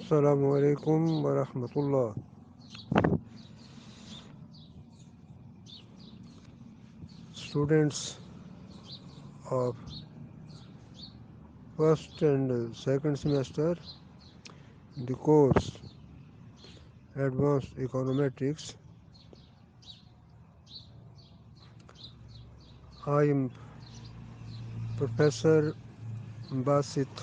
السلام علیکم ورحمۃ اللہ. Students of first and second semester, the course Advanced Econometrics. I am Professor Basit.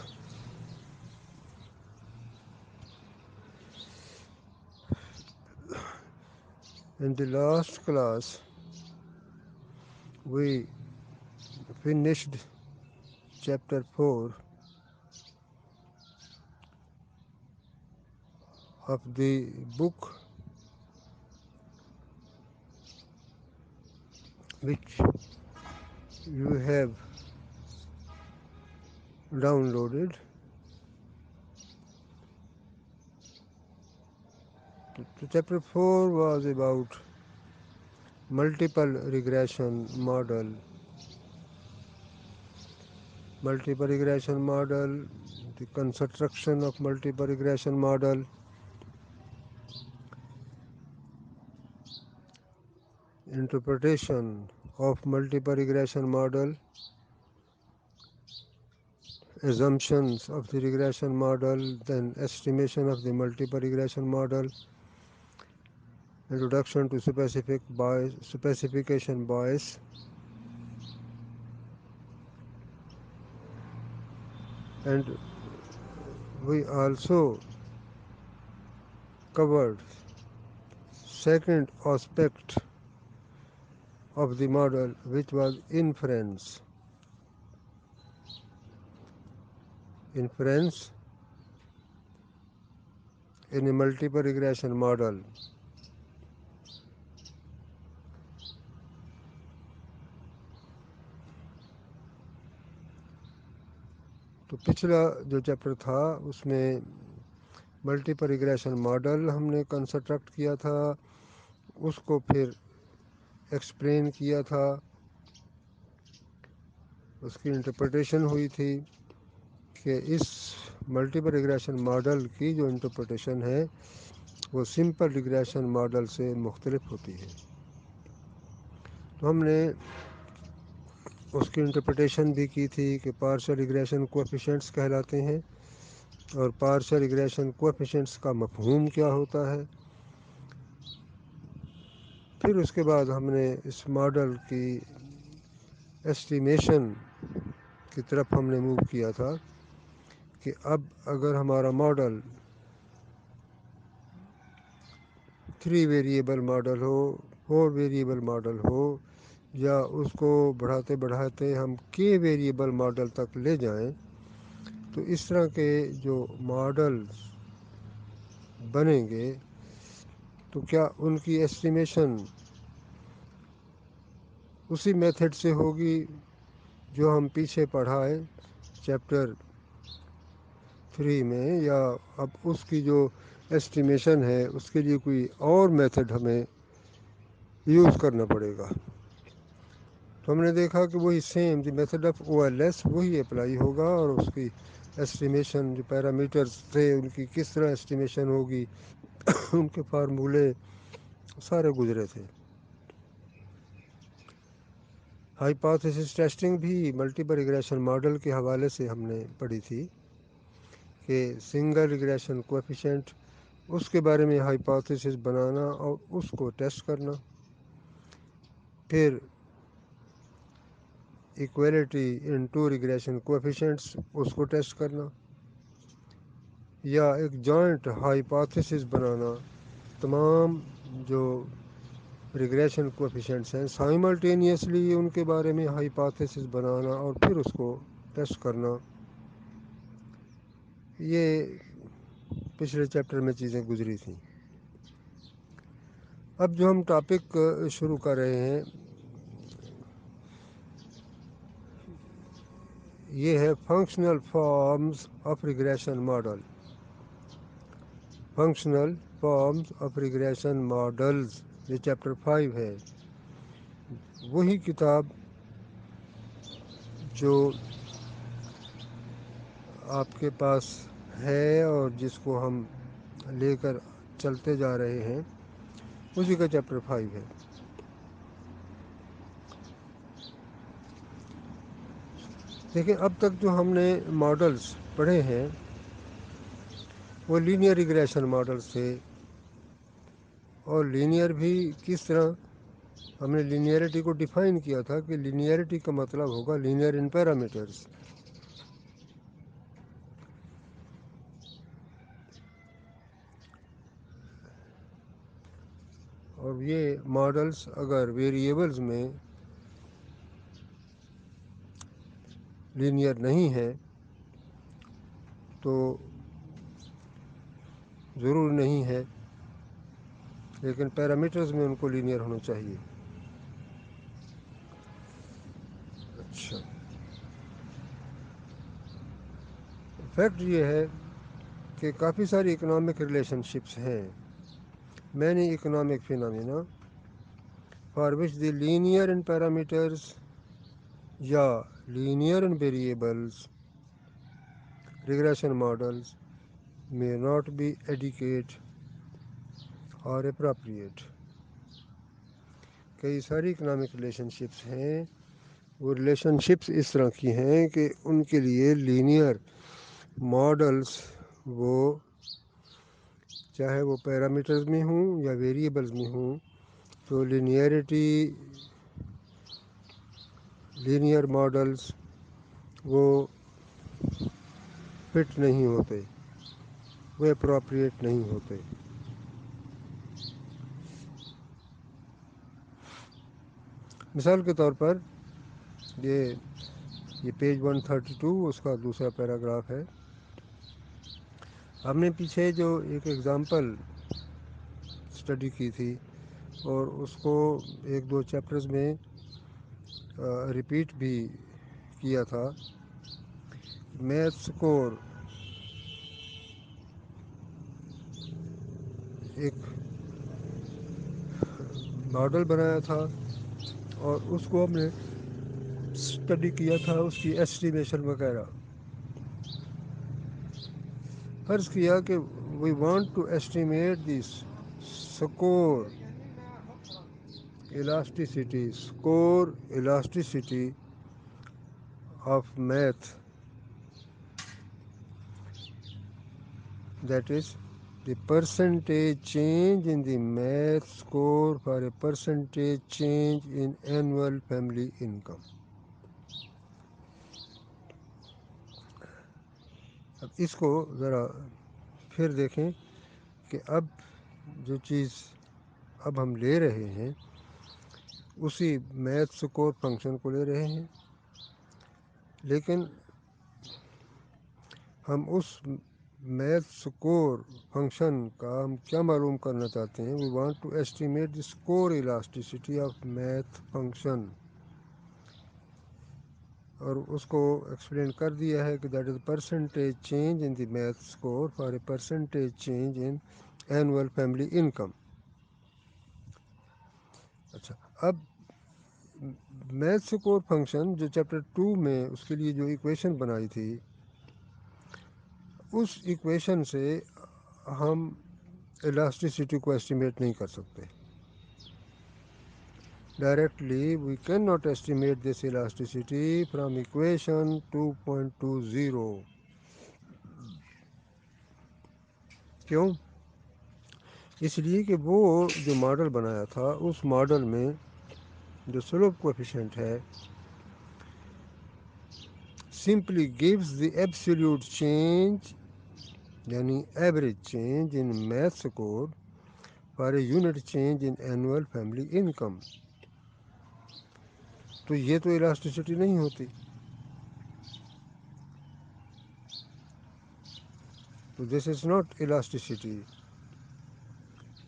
In the last class, we finished chapter 4 of the book which you have downloaded. Chapter 4 was about multiple regression model. Multiple regression model, the construction of multiple regression model, interpretation of multiple regression model, assumptions of the regression model, then estimation of the multiple regression model, introduction to specification bias, and we also covered second aspect of the model, which was inference. Inference in a multiple regression model. تو پچھلا جو chapter تھا اس میں multiple regression model ہم نے construct کیا تھا، اس کو پھر ایکسپلین کیا تھا، اس کی انٹرپریٹیشن ہوئی تھی کہ اس ملٹیپل ریگریشن ماڈل کی جو انٹرپریٹیشن ہے وہ سمپل ریگریشن ماڈل سے مختلف ہوتی ہے. تو ہم نے اس کی انٹرپریٹیشن بھی کی تھی کہ پارشل ریگریشن کوفیشینٹس کہلاتے ہیں اور پارشل ریگریشن کوفیشینٹس کا مفہوم کیا ہوتا ہے. پھر اس کے بعد ہم نے اس ماڈل کی ایسٹیمیشن کی طرف ہم نے موو کیا تھا کہ اب اگر ہمارا ماڈل 3 ویریبل ماڈل ہو، 4 ویریبل ماڈل ہو، یا اس کو بڑھاتے بڑھاتے ہم کے ویریبل ماڈل تک لے جائیں، تو اس طرح کے جو ماڈل بنیں گے تو کیا ان کی ایسٹیمیشن اسی میتھڈ سے ہوگی جو ہم پیچھے پڑھائے چیپٹر 3 میں، یا اب اس کی جو ایسٹیمیشن ہے اس کے لیے کوئی اور میتھڈ ہمیں یوز کرنا پڑے گا. تو ہم نے دیکھا کہ وہی same the method of O L S وہی اپلائی ہوگا، اور اس کی ایسٹیمیشن جو پیرامیٹرز تھے ان کی کس طرح ایسٹیمیشن ہوگی ان کے فارمولے سارے گزرے تھے. ہائپوتھیسس ٹیسٹنگ بھی ملٹیپل ریگریشن ماڈل کے حوالے سے ہم نے پڑھی تھی کہ سنگل ریگریشن کوفیشینٹ اس کے بارے میں ہائپوتھیسس بنانا اور اس کو ٹیسٹ کرنا، پھر ایکویلٹی ان 2 ریگریشن کوفیشینٹس اس کو ٹیسٹ کرنا، یا ایک جوائنٹ ہائپوتھیسس بنانا تمام جو ریگریشن کوفیشینٹس ہیں سائملٹینیسلی ان کے بارے میں ہائپوتھیسس بنانا اور پھر اس کو ٹیسٹ کرنا. یہ پچھلے چیپٹر میں چیزیں گزری تھیں. اب جو ہم ٹاپک شروع کر رہے ہیں یہ ہے functional forms of regression model. Functional forms of regression models, یہ چیپٹر 5 ہے. وہی کتاب جو آپ کے پاس ہے اور جس کو ہم لے کر چلتے جا رہے ہیں، اسی کا چیپٹر 5 ہے۔ دیکھیں اب تک جو ہم نے ماڈلز پڑھے ہیں وہ لینئر ریگریشن ماڈلز تھے، اور لینئر بھی کس طرح ہم نے لینیئرٹی کو ڈیفائن کیا تھا کہ لینیئرٹی کا مطلب ہوگا لینئر ان پیرامیٹرز۔ اور یہ ماڈلز اگر ویریبلز میں لینئر نہیں ہے تو ضرور نہیں ہے، لیکن پیرامیٹرز میں ان کو لینئر ہونا چاہیے۔ اچھا، فیکٹ یہ ہے کہ کافی ساری اکنامک ریلیشن شپس ہیں، many economic phenomena for which the linear in parameters یا linear in variables regression models may not be adequate or appropriate۔ کئی ساری اکنامک ریلیشن شپس ہیں، وہ ریلیشن شپس اس طرح کی ہیں کہ ان کے لیے لینئر ماڈلز وہ چاہے وہ پیرامیٹرز میں ہوں یا ویریبلز میں ہوں تو لینئر ماڈلز وہ فٹ نہیں ہوتے، وہ اپروپریٹ نہیں ہوتے۔ مثال کے طور پر یہ پیج 132 اس کا دوسرا پیراگراف ہے۔ ہم نے پیچھے جو ایک ایگزامپل اسٹڈی کی تھی اور اس کو ایک دو چیپٹرز میں ریپیٹ بھی کیا تھا، میتھ اسکور ایک ماڈل بنایا تھا اور اس کو ہم نے اسٹڈی کیا تھا، اس کی ایسٹیمیشن وغیرہ۔ فرض کیا کہ we want to estimate the score elasticity of math، that is the percentage change in the math score for a percentage change in annual family income۔ اب اس کو ذرا پھر دیکھیں کہ اب جو چیز اب ہم لے رہے ہیں اسی میتھ سکور فنکشن کو لے رہے ہیں، لیکن ہم اس میتھ سکور فنکشن کا ہم کیا معلوم کرنا چاہتے ہیں؟ We want to estimate the score elasticity of math function, اور اس کو ایکسپلین کر دیا ہے کہ that is percentage change in the math score for a percentage change in annual family income. اچھا، اب میتھ سکور فنکشن جو چیپٹر 2 میں اس کے لیے جو ایکویشن بنائی تھی، اس ایکویشن سے ہم الاسٹیسٹی کو ایسٹیمیٹ نہیں کر سکتے directly. We can not estimate this elasticity from equation 2.20۔ کیوں؟ اس لیے کہ وہ جو ماڈل بنایا تھا اس ماڈل میں جو سلوپ کوفیشنٹ ہے simply gives the absolute change یعنی average change in math score for a unit change in annual family income. تو یہ تو الاسٹیسٹی نہیں ہوتی، تو دس از ناٹ الاسٹیسٹی۔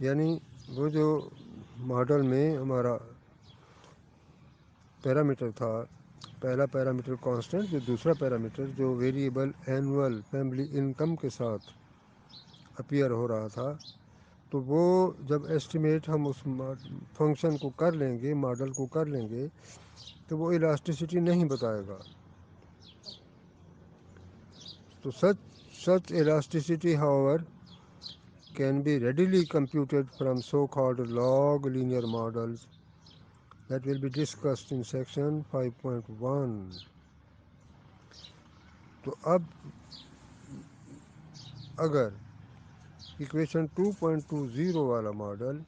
یعنی وہ جو ماڈل میں ہمارا پیرامیٹر تھا، پہلا پیرامیٹر کانسٹنٹ، جو دوسرا پیرامیٹر جو ویریبل اینول فیملی انکم کے ساتھ اپیئر ہو رہا تھا، تو وہ جب ایسٹیمیٹ ہم اس فنکشن کو کر لیں گے، ماڈل کو کر لیں گے، تو وہ الاسٹیسٹی نہیں بتائے گا۔ تو سچ elasticity however can be readily computed from so-called log linear models that will be discussed in section 5.1. تو اب اگر ایکویشن 2.20 والا ماڈل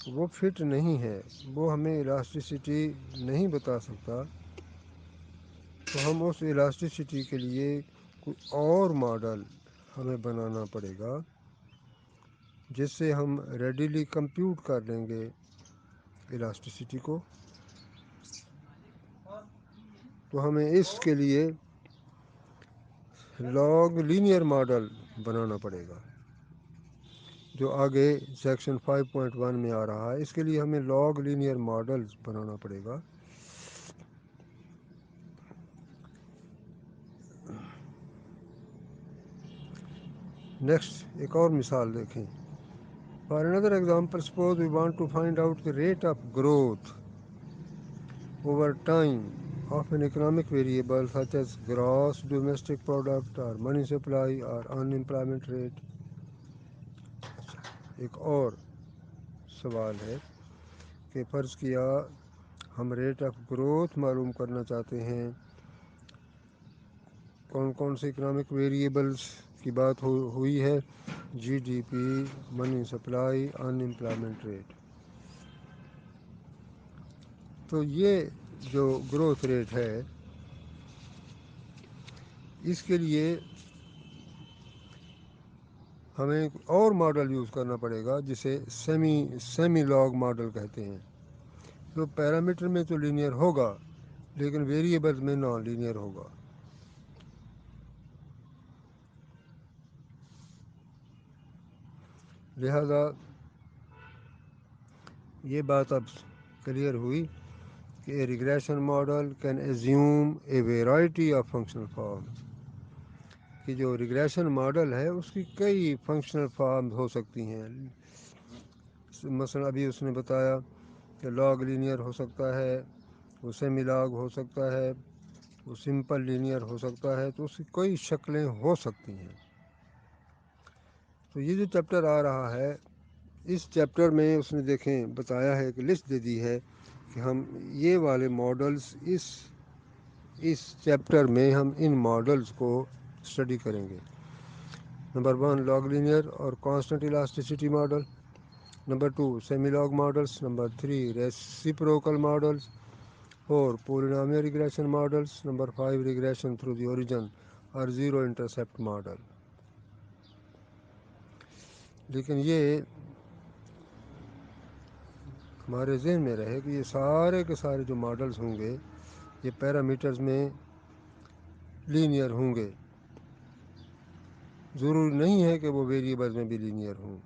وہ فٹ نہیں ہے، وہ ہمیں الاسٹیسٹی نہیں بتا سکتا، تو ہم اس الاسٹیسٹی کے لیے کوئی اور ماڈل ہمیں بنانا پڑے گا جس سے ہم ریڈیلی کمپیوٹ کر لیں گے الاسٹیسٹی کو. تو ہمیں اس کے لیے لاگ لینئر ماڈل بنانا پڑے گا جو آگے سیکشن 5.1 میں آ رہا ہے. اس کے لیے ہمیں لاگ لینئر ماڈل بنانا پڑے گا. نیکسٹ ایک اور مثال دیکھیں. For another example, suppose we want to find out the rate of growth over time of an economic variable such as gross domestic product or money supply or unemployment rate. ایک اور سوال ہے کہ فرض کیا ہم ریٹ آف گروتھ معلوم کرنا چاہتے ہیں. کون کون سے اکنامک ویریبلس کی بات ہوئی ہے؟ G D P, money supply, unemployment rate. تو یہ جو گروتھ ریٹ ہے اس کے لیے ہمیں اور ماڈل یوز کرنا پڑے گا جسے سیمی لاگ ماڈل کہتے ہیں، جو پیرامیٹر میں تو لینئر ہوگا لیکن ویریبلز میں نان لینئر ہوگا. لہذا یہ بات اب کلیئر ہوئی کہ a regression model can assume a variety of functional forms, کہ جو ریگریشن ماڈل ہے اس کی کئی فنکشنل فارمز ہو سکتی ہیں. مثلا ابھی اس نے بتایا کہ لاگ لینئر ہو سکتا ہے، وہ سیمی لاگ ہو سکتا ہے، وہ سمپل لینئر ہو سکتا ہے، تو اس کی کئی شکلیں ہو سکتی ہیں. تو یہ جو چیپٹر آ رہا ہے اس چیپٹر میں اس نے دیکھیں بتایا ہے کہ لسٹ دے دی ہے کہ ہم یہ والے ماڈلز اس چیپٹر میں ہم ان ماڈلز کو اسٹڈی کریں گے. نمبر 1 لاگ لینئر اور constant elasticity model. Number 2 semi log models. Number 3 reciprocal models. 4 polynomial regression models. Number 5 regression through the origin اور زیرو انٹرسیپٹ ماڈل. لیکن یہ ہمارے ذہن میں رہے کہ یہ سارے کے سارے جو ماڈلز ہوں گے یہ پیرامیٹرز میں لینئر ہوں گے، ضروری نہیں ہے کہ وہ ویریبلز میں بھی لینئر ہوں.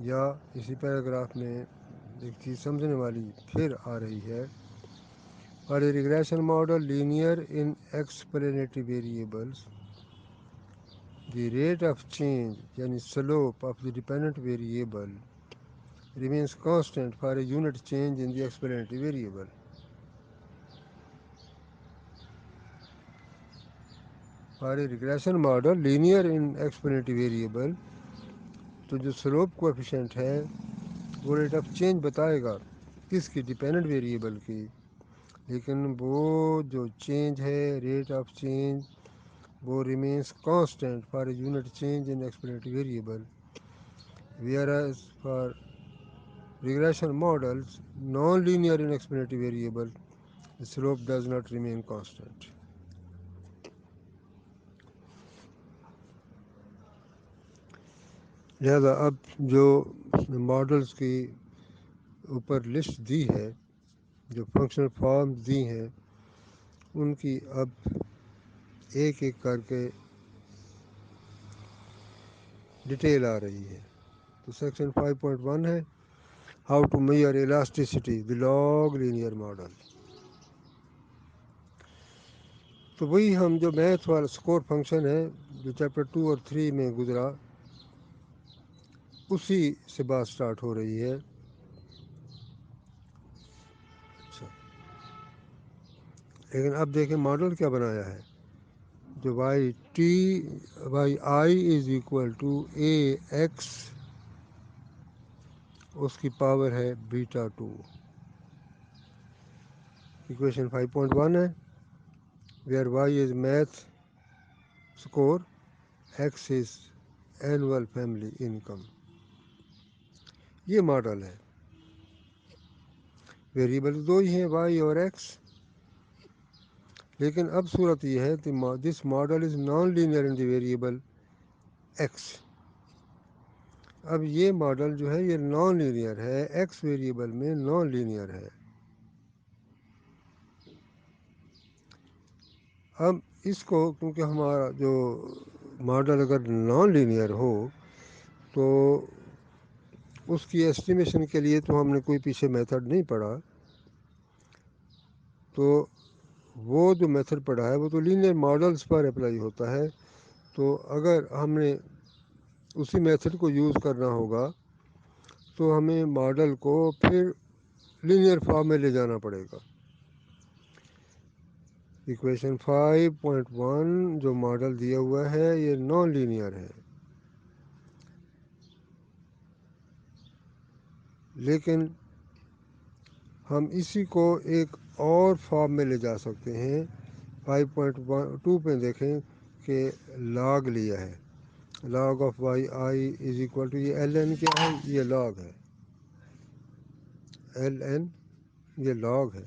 یا اسی پیراگراف میں ایک چیز سمجھنے والی پھر آ رہی ہے. For a regression model linear in explanatory variables, the rate of change یعنی slope of the dependent variable remains constant for a unit change in the explanatory variable. For a regression model linear in explanatory variable, تو جو slope coefficient ہے وہ rate of change بتائے گا کس کی؟ Dependent variable کی. لیکن وہ جو چینج ہے ریٹ آف چینج وہ remains constant for a unit change in explanatory variable, where as far regression models non linear in explanatory variable the slope does not remain constant. لہذا اب جو models کی اوپر لسٹ دی ہے، جو functional forms دی ہیں، ان کی اب ایک ایک کر کے ڈیٹیل آ رہی ہے. تو سیکشن 5.1 ہے how to measure elasticity the log linear model. تو وہی ہم جو میتھ والا اسکور فنکشن ہے جو چیپٹر 2 اور 3 میں گزرا اسی سے بات سٹارٹ ہو رہی ہے. اچھا لیکن اب دیکھیں ماڈل کیا بنایا ہے، جو Y i is equal to a X, اس کی پاور ہے بیٹا 2۔ ایکویشن 5.1 ہے، where Y is math score, X is annual family income. یہ ماڈل ہے، ویریبل دو ہی ہیں وائی اور ایکس، لیکن اب صورت یہ ہے کہ this model is non linear in the variable x. اب یہ ماڈل جو ہے یہ نان لینئر ہے، ایکس ویریبل میں نان لینئر ہے۔ اب اس کو کیونکہ ہمارا جو ماڈل اگر نان لینئر ہو تو اس کی ایسٹیمیشن کے لیے تو ہم نے کوئی پیچھے میتھڈ نہیں پڑھا، تو وہ جو میتھڈ پڑھا ہے وہ تو لینئر ماڈلز پر اپلائی ہوتا ہے۔ تو اگر ہم نے اسی میتھڈ کو یوز کرنا ہوگا تو ہمیں ماڈل کو پھر لینئر فارم میں لے جانا پڑے گا۔ ایکویشن 5.1 جو ماڈل دیا ہوا ہے یہ نان لینئر ہے، لیکن ہم اسی کو ایک اور فارم میں لے جا سکتے ہیں۔ 5.2 پہ دیکھیں کہ لاگ لیا ہے، log of Y i is equal to, یہ ایل این کیا ہے، یہ لاگ ہے، ایل این یہ لاگ ہے،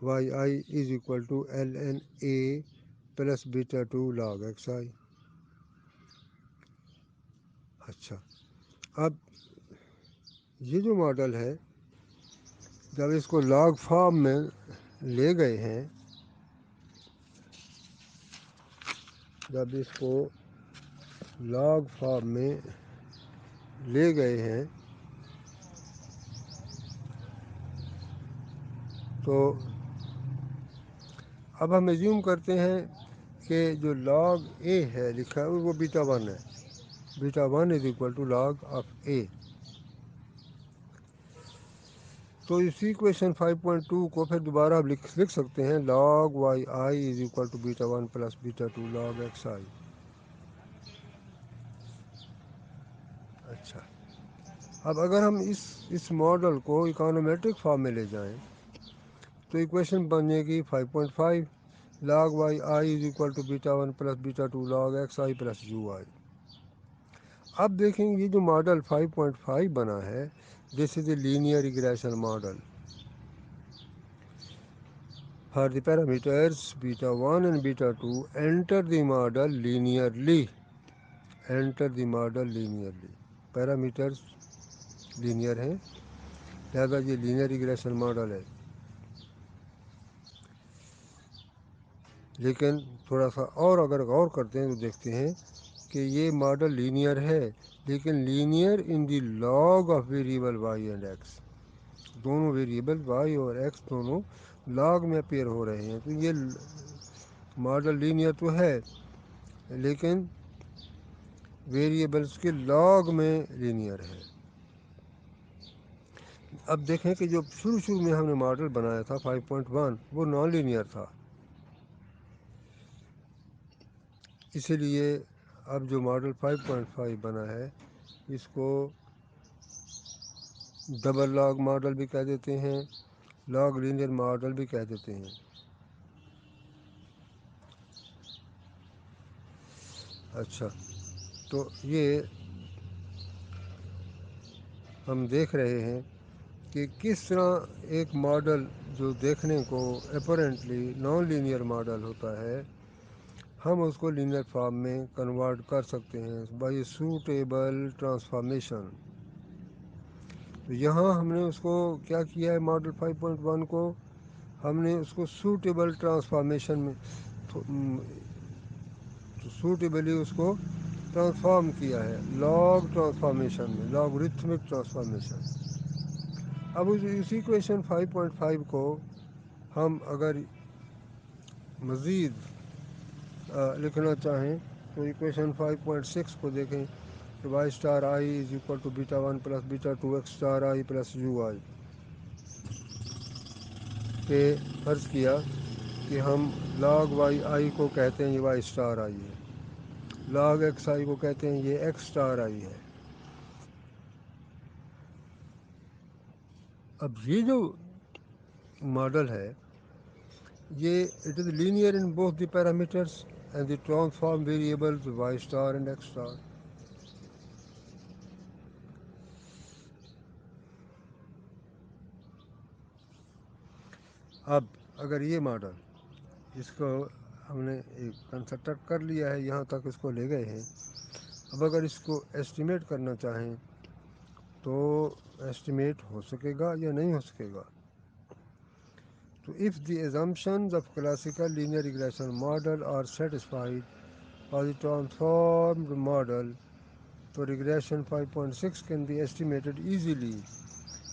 Y i is equal to L N A plus beta 2 log X i. اچھا، اب یہ جو ماڈل ہے جب اس کو لاگ فارم میں لے گئے ہیں، جب اس کو لاگ فارم میں لے گئے ہیں تو اب ہم ایزیوم کرتے ہیں کہ جو لاگ اے ہے لکھا ہے وہ بیٹا 1 ہے، beta 1 is equal to log of A. تو اس ایکویشن 5.2 کو پھر دوبارہ ہم لکھ سکتے ہیں، log Y i is equal to beta 1 plus beta 2 log X i. اچھا، اب اگر ہم اس ماڈل کو اکانومیٹرک فارم میں لے جائیں تو ایکویشن بنے گی 5.5 log Y i is equal to beta 1 plus beta 2 log X i plus u i. اب دیکھیں یہ جو ماڈل 5.5 بنا ہے، this is a linear regression model for the parameters beta 1 and beta 2 enter the model linearly. Enter the model linearly. Parameters linear ہیں، لہذا یہ linear regression model ہے۔ لیکن تھوڑا سا اور اگر غور کرتے ہیں تو دیکھتے ہیں کہ یہ ماڈل لینئر ہے، لیکن linear in the log of variable Y and X, دونوں ویریبل وائی اور ایکس دونوں لاگ میں اپیئر ہو رہے ہیں۔ تو یہ ماڈل لینئر تو ہے لیکن ویریبلس کے لاگ میں لینئر ہے۔ اب دیکھیں کہ جو شروع میں ہم نے ماڈل بنایا تھا 5.1 وہ نان لینئر تھا، اسی لیے اب جو ماڈل 5.5 بنا ہے اس کو ڈبل لاگ ماڈل بھی کہہ دیتے ہیں، لاگ لینئر ماڈل بھی کہہ دیتے ہیں۔ اچھا، تو یہ ہم دیکھ رہے ہیں کہ کس طرح ایک ماڈل جو دیکھنے کو اپیرنٹلی نان لینئر ماڈل ہوتا ہے ہم اس کو لینئر فارم میں کنورٹ کر سکتے ہیں بائی سوٹیبل ٹرانسفارمیشن۔ تو یہاں ہم نے اس کو کیا کیا ہے، ماڈل 5.1 کو ہم نے اس کو سوٹیبل ٹرانسفارمیشن میں سوٹیبلی اس کو ٹرانسفارم کیا ہے لاگ ٹرانسفارمیشن میں، لاگرتھمک ٹرانسفارمیشن۔ اب اسی ایکویشن 5.5 کو ہم اگر مزید لکھنا چاہیں تو ایکویشن 5.6 کو دیکھیں کہ Y star i is equal to beta 1 plus beta 2 X star i plus u i. کہ فرض کیا کہ ہم لاگ وائی آئی کو کہتے ہیں یہ وائی اسٹار آئی ہے، لاگ ایکس آئی کو کہتے ہیں یہ ایکس اسٹار آئی ہے۔ اب یہ جو ماڈل ہے یہ it is linear in both the parameters and the transform variables Y star and X star. اب اگر یہ ماڈل اس کو ہم نے ایک کنسٹرکٹ کر لیا ہے، یہاں تک اس کو لے گئے ہیں، اب اگر اس کو ایسٹیمیٹ کرنا چاہیں تو ایسٹیمیٹ ہو سکے گا یا نہیں ہو سکے گا؟ تو if the assumptions of classical linear regression model are satisfied by the transformed model, so regression 5.6 can be estimated easily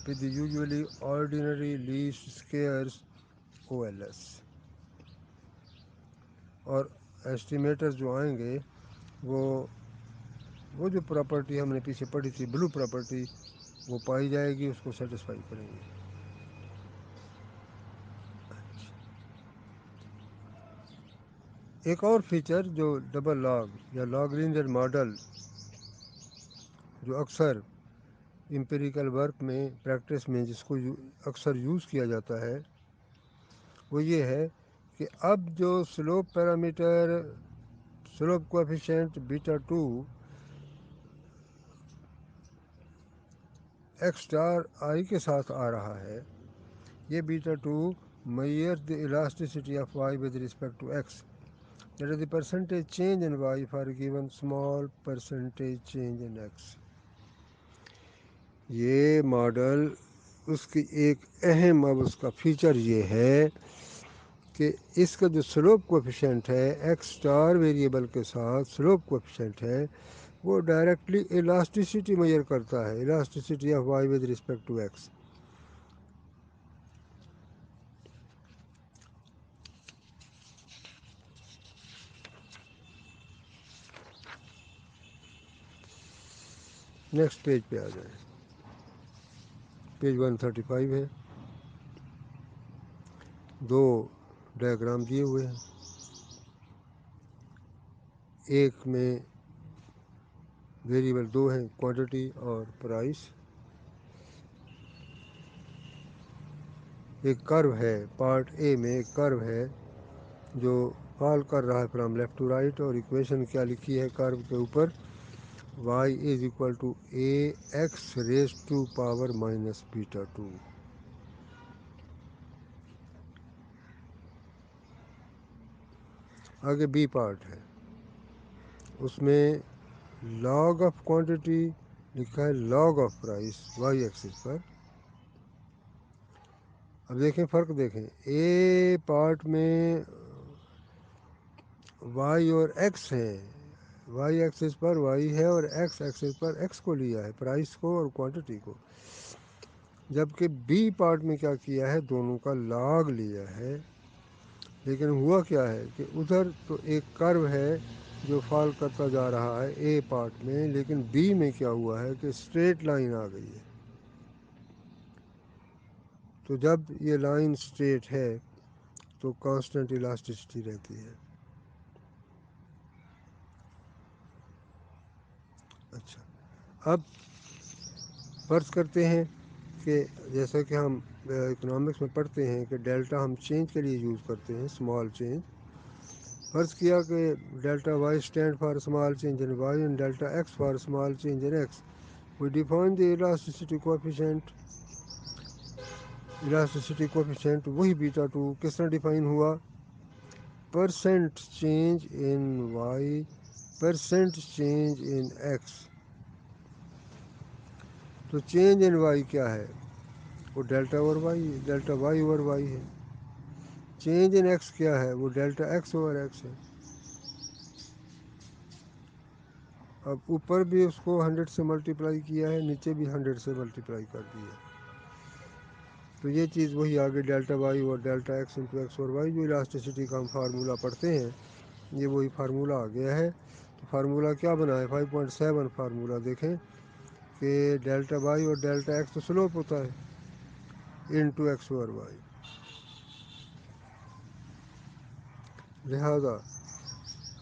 with the usually ordinary least squares OLS۔ اور ایسٹیمیٹر جو آئیں گے وہ جو پراپرٹی ہم نے پیچھے پڑھی تھی بلو پراپرٹی، وہ پائی جائے گی، اس کو سیٹسفائی کریں گے۔ ایک اور فیچر جو ڈبل لاگ یا لاگ لینئر ماڈل جو اکثر امپیریکل ورک میں پریکٹس میں جس کو اکثر یوز کیا جاتا ہے وہ یہ ہے کہ اب جو سلوپ پیرامیٹر سلوپ کوفیشینٹ بیٹا 2 ایکس اسٹار آئی کے ساتھ آ رہا ہے، یہ بیٹا 2 mayor the elasticity of y with respect to x، that is the percentage change in y for a given small percentage change in x۔ یہ ماڈل اس کی ایک اہم اب اس کا فیچر یہ ہے کہ اس کا جو سلوپ کوفیشینٹ ہے ایکس اسٹار ویریبل کے ساتھ سلوپ کوفیشینٹ ہے وہ ڈائریکٹلی الاسٹیسٹی میئر کرتا ہے، elasticity of Y with respect to X. Next page پہ آ جائیں، پیج 135 ہے، دو ڈائیگرام دیے ہوئے ہیں، ایک میں ویریبل دو ہیں، کوانٹٹی اور پرائس، ایک کرو ہے، پارٹ اے میں ایک کرو ہے جو فال کر رہا ہے فرام لیفٹ ٹو رائٹ، اور ایکویشن کیا لکھی ہے کرو کے اوپر، y is equal to a X raise to power minus beta 2۔ آگے بی پارٹ ہے، اس میں لاگ آف کوانٹٹی لکھا ہے، log of price Y axis پر۔ اب دیکھیں فرق دیکھیں، اے پارٹ میں وائی اور ایکس ہے، وائی ایکسس پر وائی ہے اور ایکس ایکسس پر ایکس کو لیا ہے، پرائس کو اور کوانٹٹی کو، جبکہ بی پارٹ میں کیا کیا ہے دونوں کا لاگ لیا ہے۔ لیکن ہوا کیا ہے کہ ادھر تو ایک کرو ہے جو فال کرتا جا رہا ہے اے پارٹ میں، لیکن بی میں کیا ہوا ہے کہ اسٹریٹ لائن آ گئی ہے۔ تو جب یہ لائن اسٹریٹ ہے تو کانسٹنٹ الاسٹیسٹی رہتی ہے۔ اچھا، اب فرض کرتے ہیں کہ جیسا کہ ہم اکنامکس میں پڑھتے ہیں کہ ڈیلٹا ہم چینج کے لیے یوز کرتے ہیں، اسمال چینج۔ فرض کیا کہ delta Y stand for small change in Y and delta X for small change in X. We define the elasticity coefficient, elasticity coefficient وہی بیٹا 2 کس طرح ڈیفائن ہوا، percent change in Y percent change in X. تو change in Y کیا ہے، وہ delta over Y, delta Y over Y ہے۔ Change in X کیا ہے، وہ ڈیلٹا ایکس اوور ایکس ہے۔ اب اوپر بھی اس کو 100 سے ملٹیپلائی کیا ہے، نیچے بھی 100 سے ملٹیپلائی کر دیا، تو یہ چیز وہی آگے ڈیلٹا وائی اور ڈیلٹا ایکس انٹو ایکس اور وائی جو الاسٹیسٹی کا ہم فارمولہ پڑھتے ہیں، یہ وہی فارمولہ آ گیا ہے۔ تو فارمولہ کیا بنا ہے، 5.7 فارمولہ دیکھیں کہ ڈیلٹا وائی اور ڈیلٹا ایکس تو سلوپ ہوتا ہے انٹو ایکس اوور وائی، لہذا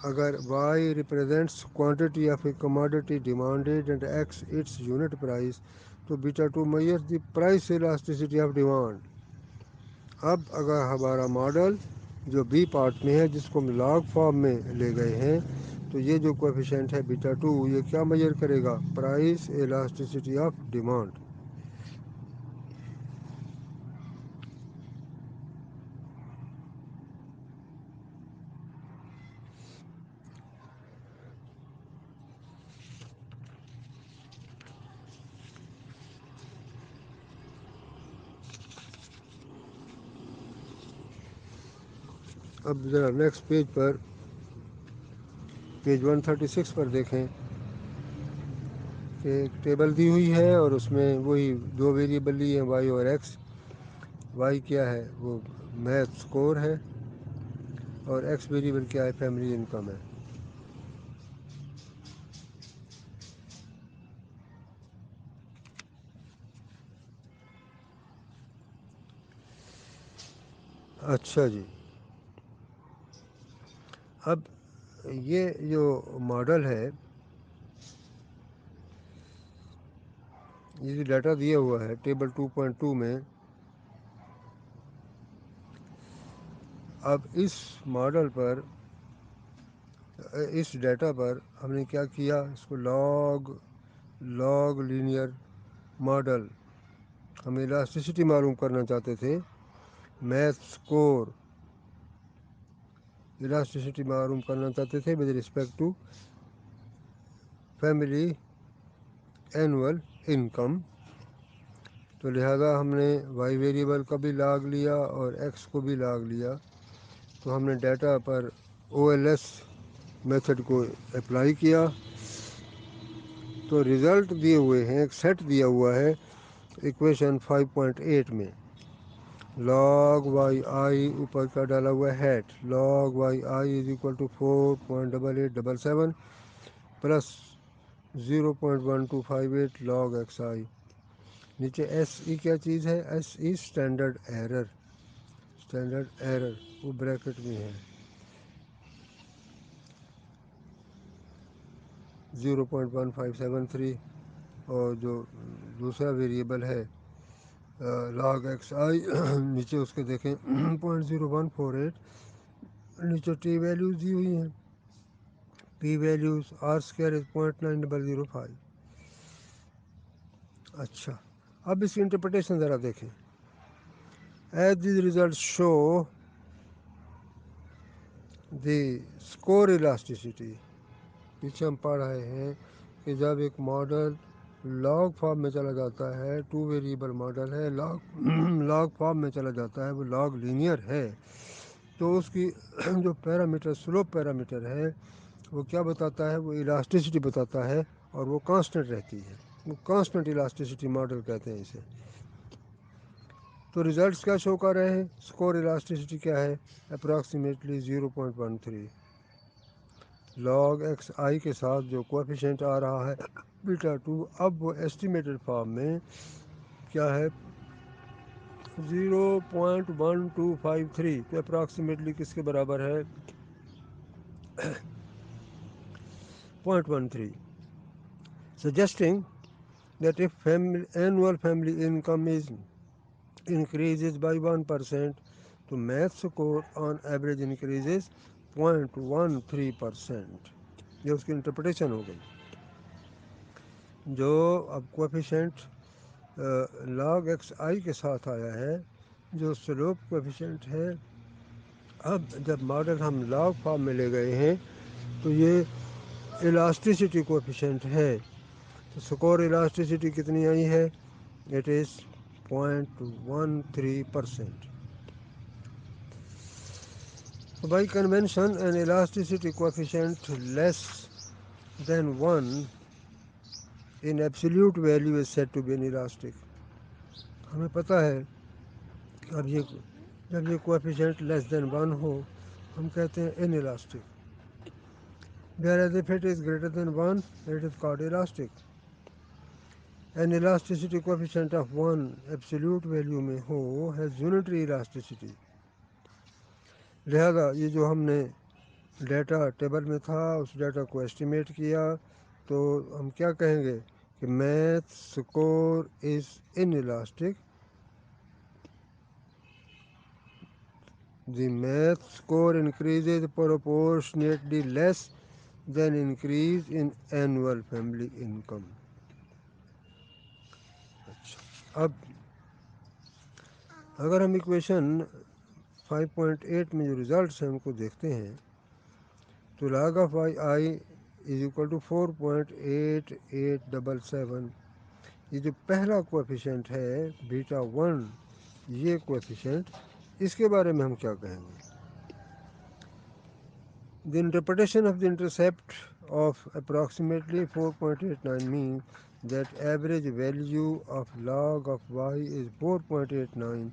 اگر y represents quantity of a commodity demanded and x its unit price, تو بیٹا 2 mayor the price elasticity of demand. اب اگر ہمارا ماڈل جو بی پارٹ میں ہے جس کو ہم لاگ فارم میں لے گئے ہیں، تو یہ جو کوفیشینٹ ہے بیٹا 2 یہ کیا میئر کرے گا؟ Price elasticity of demand. اب ذرا نیکسٹ پیج پر، پیج 136 پر دیکھیں کہ ایک ٹیبل دی ہوئی ہے اور اس میں وہی دو ویریبل لی ہیں وائی اور ایکس. وائی کیا ہے؟ وہ میتھ اسکور ہے، اور ایکس ویریبل کیا ہے؟ فیملی انکم ہے. اچھا جی، اب یہ جو ماڈل ہے، یہ جو ڈیٹا دیا ہوا ہے ٹیبل 2.2 میں، اب اس ماڈل پر، اس ڈیٹا پر ہم نے کیا کیا؟ اس کو لاگ لینئر ماڈل، ہم الاسٹیسٹی معلوم کرنا چاہتے تھے، میتھ اسکور الاسٹیسٹی معلوم کرنا چاہتے تھے with respect to family annual income. تو لہذا ہم نے وائی ویریبل کا بھی لاگ لیا اور ایکس کو بھی لاگ لیا. تو ہم نے ڈیٹا پر او ایل ایس میتھڈ کو اپلائی کیا، تو رزلٹ دیے ہوئے ہیں، ایک سیٹ دیا ہوا ہے ایکویشن 5.8 میں. لاگ وائی آئی اوپر کا ڈالا ہوا ہے hat, log Y i is equal to 4.8877 plus 0.1258 log X i. نیچے ایس ای کیا چیز ہے؟ S E standard error, standard error وہ بریکٹ میں ہے 0.1573. اور جو دوسرا ویریبل ہے لاگ ایکس آئی، نیچے اس کے دیکھیں 0.0148. نیچے ٹی ویلیوز دی ہوئی ہیں، P values R square is 0.9005. اچھا، اب اس کی انٹرپریٹیشن ذرا دیکھیں. As these result show the score elasticity. پیچھے ہم پڑھ رہے ہیں کہ جب ایک ماڈل لاگ فارم میں چلا جاتا ہے، ٹو ویریبل ماڈل ہے، لاگ فارم میں چلا جاتا ہے، وہ لاگ لینئر ہے، تو اس کی جو پیرامیٹر سلوپ پیرامیٹر ہے وہ کیا بتاتا ہے؟ وہ الاسٹیسٹی بتاتا ہے، اور وہ کانسٹنٹ رہتی ہے. وہ کانسٹنٹ الاسٹیسٹی ماڈل کہتے ہیں اسے. تو ریزلٹس کیا شو کر رہے ہیں؟ اسکور الاسٹیسٹی کیا ہے؟ اپراکسیمیٹلی 0.13. لاگ ایکس آئی کے ساتھ جو کوفیشینٹ آ رہا ہے بیٹا 2، اب وہ ایسٹیمیٹڈ فارم میں کیا ہے؟ 0.1253. تو اپراکسیمیٹلی کس کے برابر ہے؟ 0.13. suggesting that if annual family income is increases by 1%, تو math score on average increases 0.13%. یہ اس کی انٹرپریٹیشن ہو گئی. جو اب کوفیشینٹ لاگ ایکس آئی کے ساتھ آیا ہے، جو سلوپ کوفیشینٹ ہے، اب جب ماڈل ہم لاگ فارم میں لے گئے ہیں تو یہ الاسٹیسٹی کوفیشینٹ ہے. تو سکور الاسٹیسٹی کتنی آئی ہے؟ It is 0.13%. By convention an elasticity coefficient less than 1 in absolute value is said to be inelastic. ہمیں پتہ ہے کہ اب یہ جب یہ کوفیشینٹ لیس دین 1 ہو ہم کہتے ہیں ان elastic. whereas if it is greater than 1 it is called elastic. An elasticity coefficient of 1 absolute value میں ہو has unitary elasticity. لہذا یہ جو ہم نے ڈیٹا ٹیبل میں تھا اس ڈیٹا کو ایسٹیمیٹ کیا تو ہم کیا کہیں گے کہ math score is in elastic. The math score increases proportionately less than increase in annual family income. اب اگر ہم ایکویشن 5.8 میں جو ریزلٹس ہیں ان کو دیکھتے ہیں تو log of I is equal to 4.8877. یہ جو پہلا کوفیشنٹ ہے بیٹا 1 یہ کوفیشنٹ اس کے بارے میں ہم کیا کہیں گے. The interpretation of the intercept of approximately 4.89 means that average value of log of y is 4.89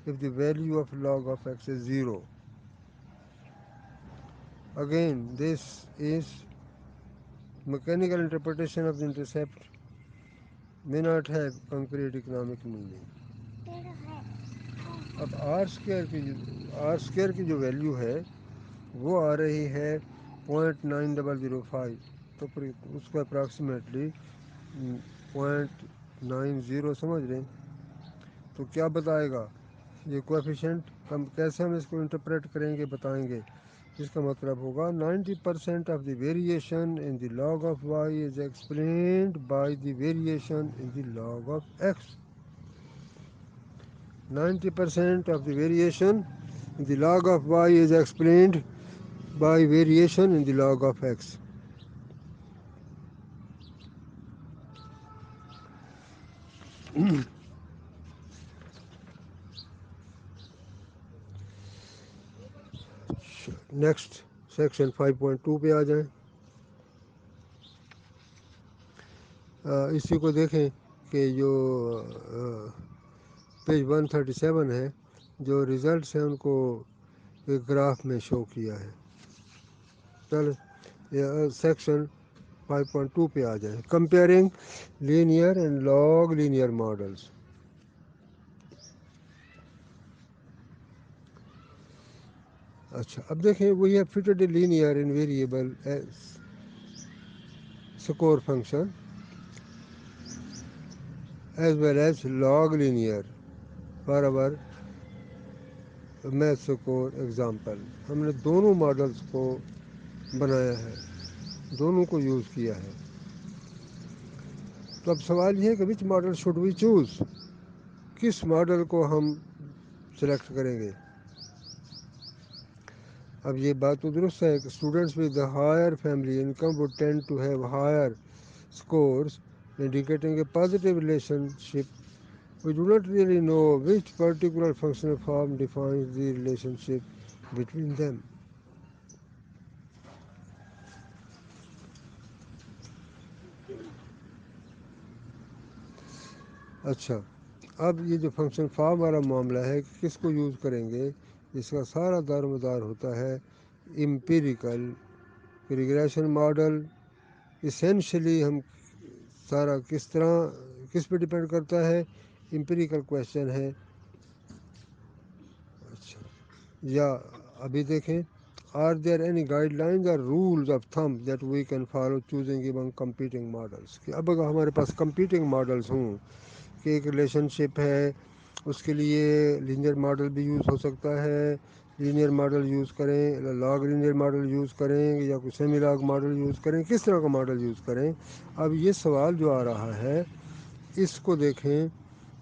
if the value of log of x is 0. Again, this is mechanical interpretation of the intercept may not have concrete economic meaning. اب are square کی جو value ہے وہ آ رہی ہے 0.9005 تو اس کو approximately 0.90 سمجھ رہے ہیں تو کیا بتائے گا یہ کوفیشنٹ. ہم کیسے ہم اس کو انٹرپریٹ کریں گے بتائیں گے. اس کا مطلب ہوگا 90% of the variation in the log of Y is explained by the variation in the log of X. 90% of the variation in the log of y is explained by variation in the log of x. Next section 5.2 پہ آ جائیں. اسی کو دیکھیں کہ جو page 137 ہے جو ریزلٹس ہیں ان کو ایک گراف میں شو کیا ہے. چلو سیکشن 5.2 پہ آ جائیں. Comparing linear and log linear models. اچھا اب دیکھیں we have fitted a linear in variable score function as well as log linear for our math score example. ہم نے دونوں ماڈلس کو بنایا ہے دونوں کو یوز کیا ہے. تو اب سوال یہ ہے کہ وچ ماڈل شوڈ وی چوز. کس ماڈل کو ہم سلیکٹ کریں گے. اب یہ بات تو درست ہے کہ students with higher family income would tend to have higher scores indicating a positive relationship. We do not really know which particular functional form defines the relationship between them. اچھا اب یہ جو فنکشن فارم والا معاملہ ہے کہ کس کو یوز کریں گے اس کا سارا دار و مدار ہوتا ہے امپیریکل ریگریشن ماڈل. اسینشلی ہم سارا کس پہ ڈپینڈ کرتا ہے امپیریکل کویشچن ہے. اچھا یا ابھی دیکھیں are there any guidelines اور rules of thumb that we can follow choosing among competing models. کہ اب اگر ہمارے پاس کمپیٹنگ ماڈلس ہوں کہ ایک ریلیشن شپ ہے اس کے لیے لینئر ماڈل بھی یوز ہو سکتا ہے. لینئر ماڈل یوز کریں لاگ لینئر ماڈل یوز کریں یا کوئی سیمی لاگ ماڈل یوز کریں کس طرح کا ماڈل یوز کریں. اب یہ سوال جو آ رہا ہے اس کو دیکھیں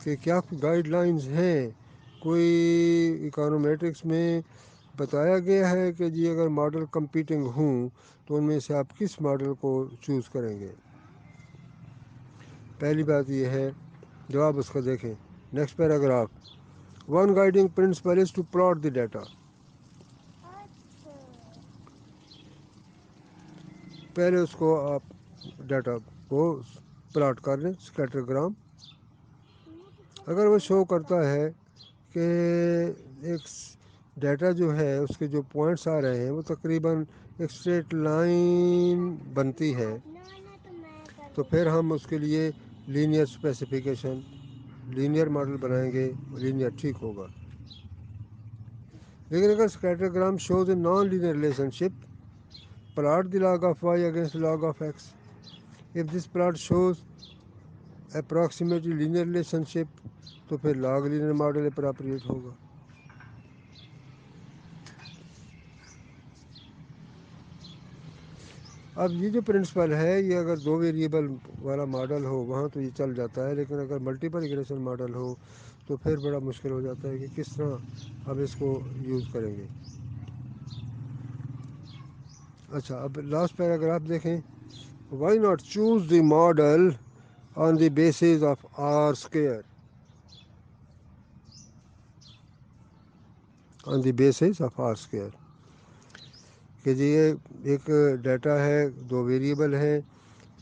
کہ کیا گائیڈ لائنز ہیں. کوئی اکانومیٹرکس میں بتایا گیا ہے کہ جی اگر ماڈل کمپیٹنگ ہوں تو ان میں سے آپ کس ماڈل کو چوز کریں گے. پہلی بات یہ ہے جواب اس کا دیکھیں next paragraph. One guiding principle is to plot the data. پہلے اس کو آپ ڈیٹا کو پلاٹ کر لیں اسکیٹرگرام. اگر وہ شو کرتا ہے کہ ایک ڈیٹا جو ہے اس کے جو پوائنٹس آ رہے ہیں وہ تقریباً ایک اسٹریٹ لائن بنتی ہے تو پھر ہم اس کے لیے لینئر اسپیسیفیکیشن لینئر ماڈل بنائیں گے لینئر ٹھیک ہوگا. لیکن اگر scattergram shows a non-linear relationship, plot the log of y against log of x. If this plot shows approximately linear relationship, تو پھر log linear model appropriate ہوگا. اب یہ جو پرنسپل ہے یہ اگر دو ویریبل والا ماڈل ہو وہاں تو یہ چل جاتا ہے، لیکن اگر ملٹیپل ایگریشن ماڈل ہو تو پھر بڑا مشکل ہو جاتا ہے کہ کس طرح اب اس کو یوز کریں گے. اچھا اب لاسٹ پیراگراف دیکھیں. Why not choose the model on the basis of R square. On the basis of R square کہ جی یہ ایک ڈیٹا ہے، دو ویریبل ہیں،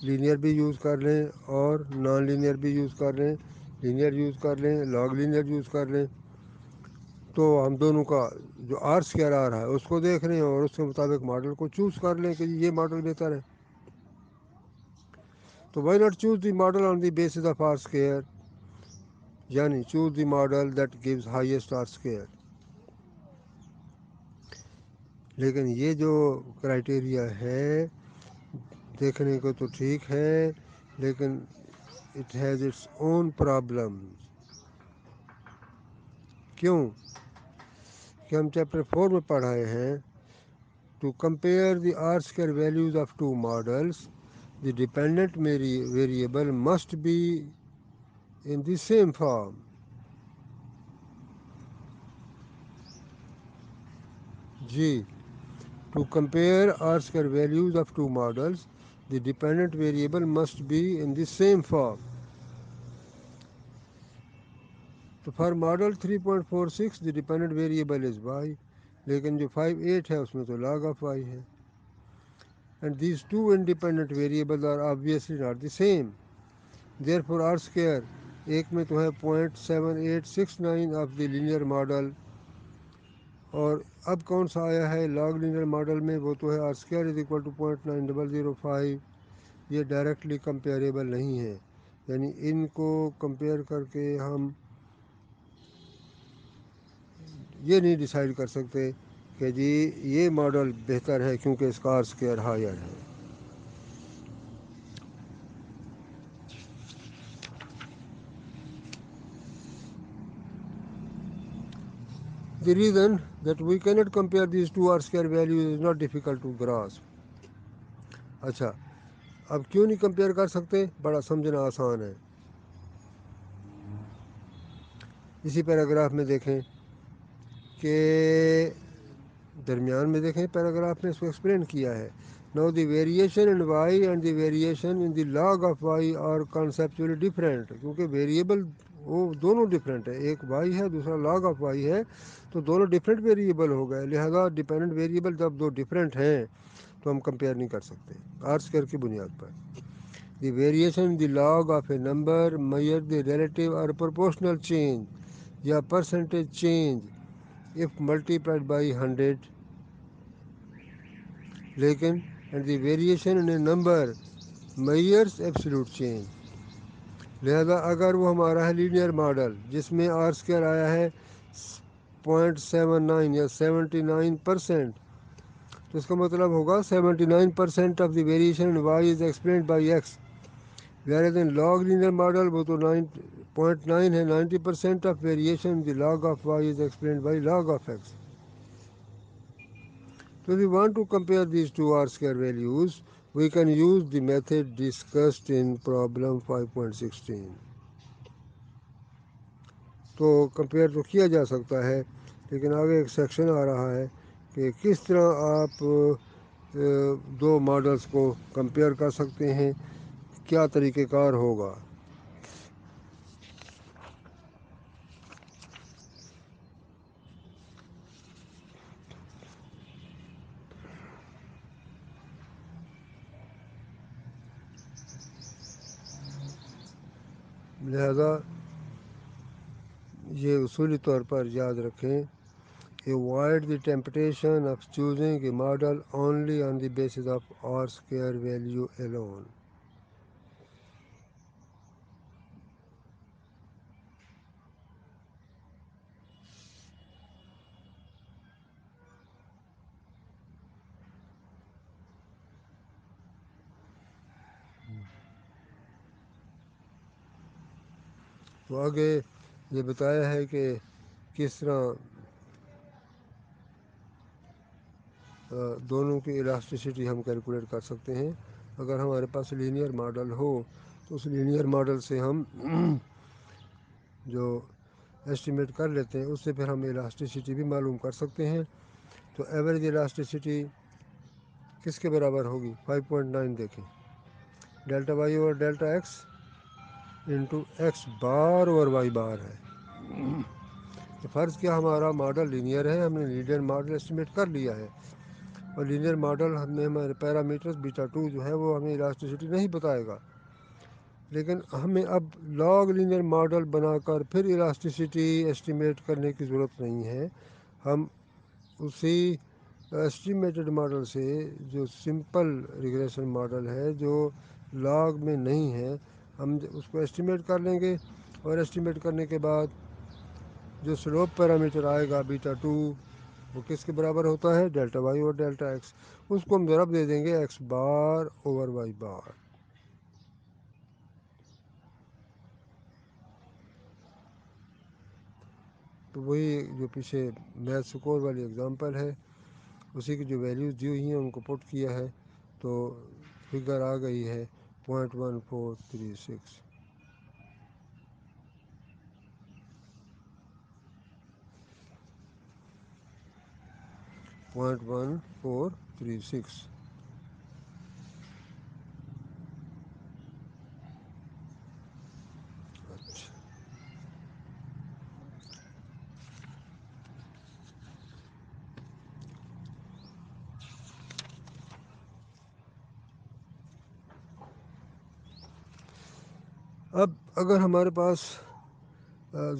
لینئر بھی یوز کر لیں اور نان لینئر بھی یوز کر لیں، لینئر یوز کر لیں، لاگ لینئر یوز کر لیں. تو ہم دونوں کا جو آر اسکیئر آ رہا ہے اس کو دیکھ رہے ہیں اور اس کے مطابق ماڈل کو چوز کر لیں کہ یہ ماڈل بہتر ہے. تو why not choose the model on the basis of R square, یعنی choose the model that gives highest R square. لیکن یہ جو کرائٹیریا ہے دیکھنے کو تو ٹھیک ہے، لیکن it has its own problem. کیوں کہ ہم چیپٹر 4 میں پڑھائے ہیں to compare the R square values of two models the dependent variable must be in the same form. جی to compare R square values of two models the dependent variable must be in the same form. تو for model 3.46 the dependent variable is Y, لیکن جو 5.8 ہے اس میں تو log of Y ہے. And these two independent variable are obviously not the same. Therefore R square ایک میں تو ہے 0.7869 آف دی لینئر ماڈل، اور اب کون سا آیا ہے لاگ لینئر ماڈل میں، وہ تو ہے R square is equal to 0.9005. یہ ڈائریکٹلی کمپیریبل نہیں ہے، یعنی ان کو کمپیئر کر کے ہم یہ نہیں ڈیسائیڈ کر سکتے کہ جی یہ ماڈل بہتر ہے کیونکہ اس کا آر اسکیئر ہائر ہے. The reason that we cannot compare these two R square values is not difficult to grasp. اچھا اب کیوں نہیں کمپیئر کر سکتے؟ بڑا سمجھنا آسان ہے. اسی پیراگراف میں دیکھیں کہ درمیان میں دیکھیں پیراگراف میں اس کو ایکسپلین کیا ہے. Now the variation in y and the variation in the log of y are conceptually different. کیونکہ ویریبل وہ دونوں ڈفرینٹ ہے، ایک y ہے دوسرا log of y ہے، تو دونوں ڈفرینٹ ویریبل ہو گئے. لہذا ڈیپینڈنٹ ویریبل جب دو ڈفرینٹ ہیں تو ہم کمپیئر نہیں کر سکتے آر اسکیئر کی بنیاد پر. The variation the log of a number measure the relative اور پروپورشنل چینج یا percentage change if multiplied by 100. لیکن and the variation in a number measures absolute change. لہذا اگر وہ ہمارا ہے لینئر ماڈل جس میں آر اسکیئر آیا ہے 0.79 یا 79%، تو اس کا مطلب ہوگا 79% of the variation in Y is explained by X. whereas in log linear model وہ تو 9.9 ہے، 90% of variation the log of Y is explained by log of X. So if we want to compare these two R square values, we can use the method discussed in problem 5.16. تو compare تو کیا جا سکتا ہے، لیکن آگے ایک section آ رہا ہے کہ کس طرح آپ دو ماڈلز کو کمپیئر کر سکتے ہیں، کیا طریقہ کار ہوگا. لہذا یہ اصولی طور پر یاد رکھیں. Avoid the temptation of choosing a model only on the basis of R square value alone. تو آگے یہ بتایا ہے کہ کس طرح دونوں کی الاسٹیسٹی ہم کیلکولیٹ کر سکتے ہیں۔ اگر ہمارے پاس لینئر ماڈل ہو تو اس لینئر ماڈل سے ہم جو ایسٹیمیٹ کر لیتے ہیں اس سے پھر ہم الاسٹیسٹی بھی معلوم کر سکتے ہیں۔ تو ایوریج الاسٹیسٹی کس کے برابر ہوگی؟ 5.9 دیکھیں، delta Y over delta X into X bar over Y bar ہے۔ تو فرض کیا ہمارا ماڈل لینئر ہے، ہم نے لینئر ماڈل ایسٹیمیٹ کر لیا ہے، اور لینئر ماڈل ہمیں ہمارے پیرامیٹرز بیٹا 2 جو ہے وہ ہمیں الاسٹیسٹی نہیں بتائے گا، لیکن ہمیں اب لاگ لینئر ماڈل بنا کر پھر الاسٹیسٹی ایسٹیمیٹ کرنے کی ضرورت نہیں ہے۔ ہم اسی ایسٹیمیٹڈ ماڈل سے جو سمپل ریگریشن ماڈل ہے جو لاگ میں نہیں ہے، ہم اس کو ایسٹیمیٹ کر لیں گے، اور ایسٹیمیٹ کرنے کے بعد جو سلوپ پیرامیٹر آئے گا بیٹا 2 وہ کس کے برابر ہوتا ہے؟ ڈیلٹا وائی اور ڈیلٹا ایکس، اس کو ہم ضرب دے دیں گے ایکس بار اوور وائی بار۔ تو وہی جو پیچھے میتھ سکور والی اگزامپل ہے اسی کی جو ویلیوز دی ہوئی ہیں ان کو پٹ کیا ہے، تو فگر آ گئی ہے 0.1436۔ 0.1436۔ اچھا، اب اگر ہمارے پاس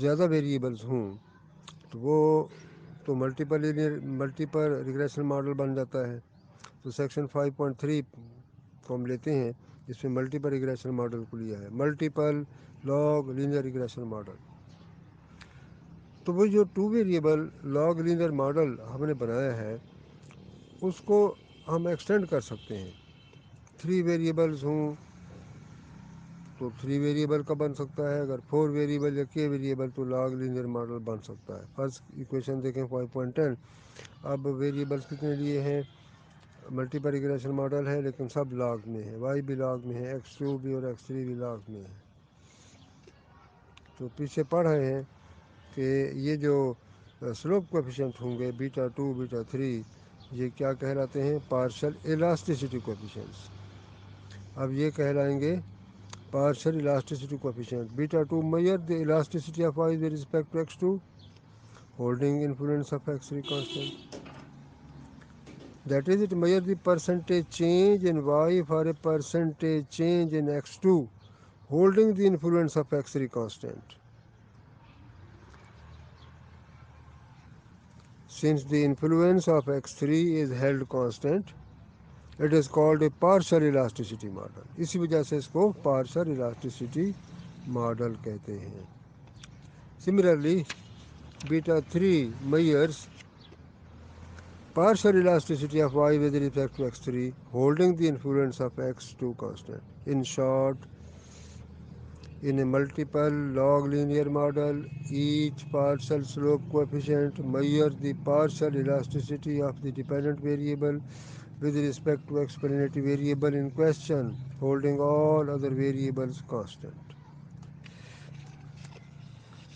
زیادہ ویریبلز ہوں تو وہ تو ملٹیپل ریگریشن ماڈل بن جاتا ہے۔ تو سیکشن 5.3 کو ہم لیتے ہیں، اس میں ملٹیپل ریگریشن ماڈل کو لیا ہے، multiple log linear regression model. تو وہ جو 2 ویریبل لاگ لینئر ماڈل ہم نے بنایا ہے اس کو ہم ایکسٹینڈ کر سکتے ہیں۔ 3 ویریبلز ہوں تو 3 ویریبل کا بن سکتا ہے، اگر 4 ویریبل یا k ویریبل تو لاگ لینئر ماڈل بن سکتا ہے۔ فرض ایکویشن دیکھیں 5.10۔ اب ویریبلز کتنے لیے ہیں؟ ملٹیپل ریگریشن ماڈل ہے لیکن سب لاگ میں ہے، y بھی لاگ میں ہے، x2 بھی اور x3 بھی لاگ میں ہے۔ تو پیچھے پڑھ رہے ہیں کہ یہ جو سلوپ کوفیشینٹ ہوں گے بیٹا 2 بیٹا 3 یہ کیا کہلاتے ہیں؟ Partial elasticity coefficients. اب یہ کہلائیں گے partial elasticity coefficient. Beta 2 measure the elasticity of y with respect to x2 holding influence of x3 constant. That is, it measure the percentage change in y for a percentage change in x2 holding the influence of x3 constant. Since the influence of x3 is held constant, it is called a partial elasticity model. اسی وجہ سے اس کو partial elasticity model کہتے ہیں۔ Similarly, beta 3 measures partial elasticity of y with respect to x3 holding the influence of x2 constant. In short, in a multiple log linear model, each partial slope coefficient measures the partial elasticity of the dependent variable with respect to explanatory variable in question, holding all other variables constant.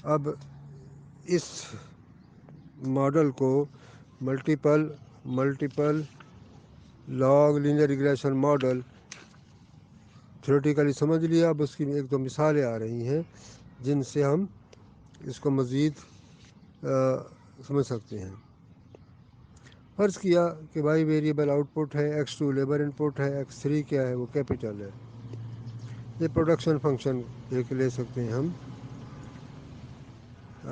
اب اس model کو multiple log linear regression model theoretically سمجھ لیا، اب اس کی ایک دو مثالیں آ رہی ہیں جن سے ہم اس کو مزید سمجھ سکتے ہیں۔ فرض کیا کہ وائی ویریبل آؤٹ پٹ ہے، x2 لیبر ان پٹ ہے، x3 کیا ہے؟ وہ کیپیٹل ہے۔ یہ پروڈکشن فنکشن ایک لے سکتے ہیں ہم۔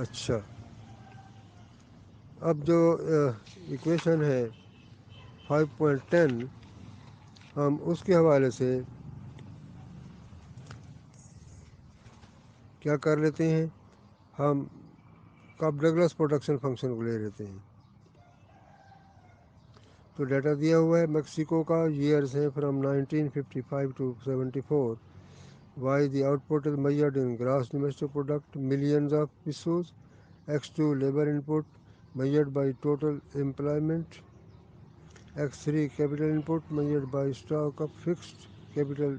اچھا، اب جو ایکویشن ہے 5.10 ہم اس کے حوالے سے کیا کر لیتے ہیں؟ ہم کپ ڈگلس پروڈکشن فنکشن کو لے لیتے ہیں۔ تو ڈیٹا دیا ہوا ہے میکسیکو کا، ایئرز ہیں from 1955 to 74، y the output is measured in gross domestic product, millions of pesos. X2 labor input measured by total employment. X3 capital input measured by stock of fixed capital.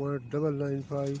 0.995।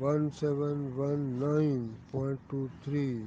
1719.23।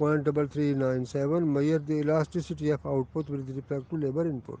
0.3397 measure the elasticity of output with respect to labor input।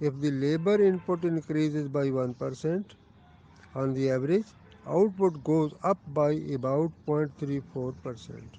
if the labor input increases by 1% on the average, output goes up by about 0.34%।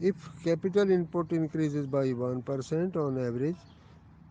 if capital input increases by 1% on average,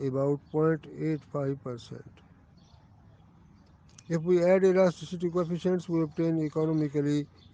about 0.85%। If we add elasticity coefficients, we obtain economically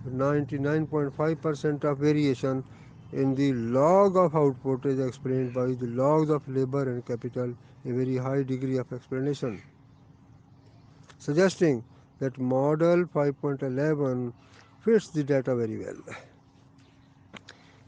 99.5% of variation in the log of output is explained by the logs of labor and capital, a very high degree of explanation, suggesting that model 5.11 fits the data very well।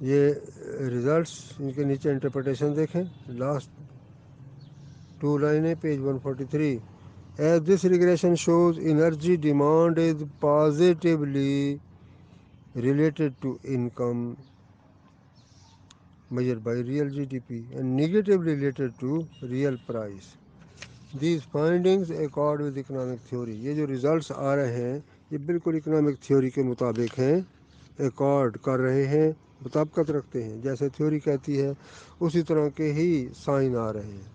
یہ results in کے نیچے interpretation دیکھیں، last 2 لائنیں page 143. As this regression shows, energy demand is positively related to income measured by real GDP and negatively related to real price. These findings accord with economic theory. یہ جو results آ رہے ہیں یہ بالکل economic theory کے مطابق ہیں، accord کر رہے ہیں، مطابقت رکھتے ہیں، جیسے تھیوری کہتی ہے اسی طرح کے ہی سائن آ رہے ہیں.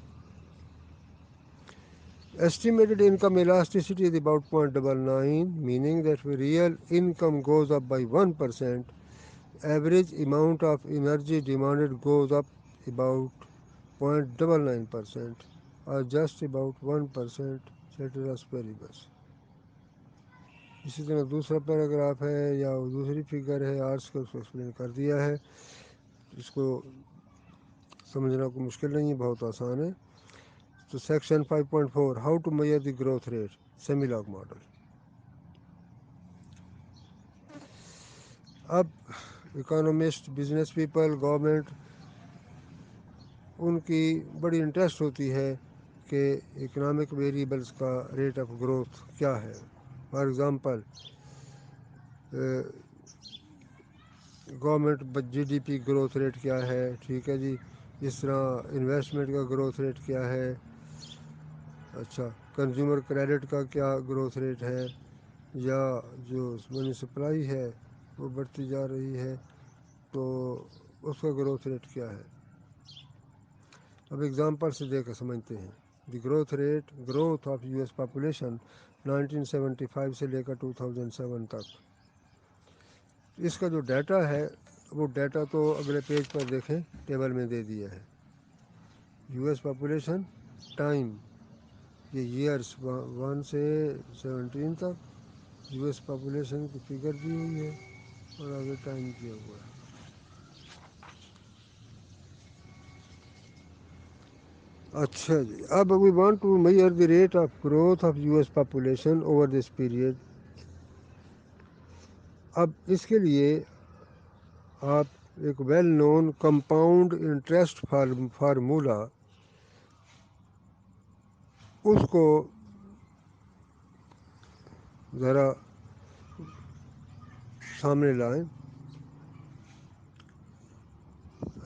Estimated income elasticity is about 0.99, meaning that if real income goes up by 1%, average amount of energy demanded goes up about 0.99% or just about 1% ceteris paribus. اسی طرح دوسرا پیراگراف ہے یا دوسری فگر ہے، آرٹس کو اس کو ایکسپلین کر دیا ہے، اس کو سمجھنا کوئی مشکل نہیں ہے، بہت آسان ہے. تو section 5.4 how to measure the growth rate semi log model. اب اکانومسٹ، بزنس پیپل، گورنمنٹ، ان کی بڑی انٹرسٹ ہوتی ہے کہ اکنامک ویریبلس کا ریٹ آف گروتھ کیا ہے. For example government G D P growth rate کیا ہے، ٹھیک ہے جی، اس طرح انویسٹمنٹ کا گروتھ ریٹ کیا ہے، اچھا کنزیومر کریڈٹ کا کیا گروتھ ریٹ ہے، یا جو منی سپلائی ہے وہ بڑھتی جا رہی ہے تو اس کا گروتھ ریٹ کیا ہے. اب ایگزامپل سے دے کر سمجھتے ہیں. The growth of U S population 1975 سے لے کر 2007 تک. اس کا جو ڈیٹا ہے وہ ڈیٹا تو اگلے پیج پر دیکھیں، ٹیبل میں دے دیا ہے. یو ایس پاپولیشن ٹائم، یہ ایئرس 1 سے 17 تک یو ایس پاپولیشن کی فگر دی ہوئی ہے اور آگے ٹائم کیا ہوا ہے. اچھا جی، اب we want to measure the rate of growth of U S population over this period. اب اس کے لیے آپ ایک well known compound interest formula اس کو ذرا سامنے لائیں.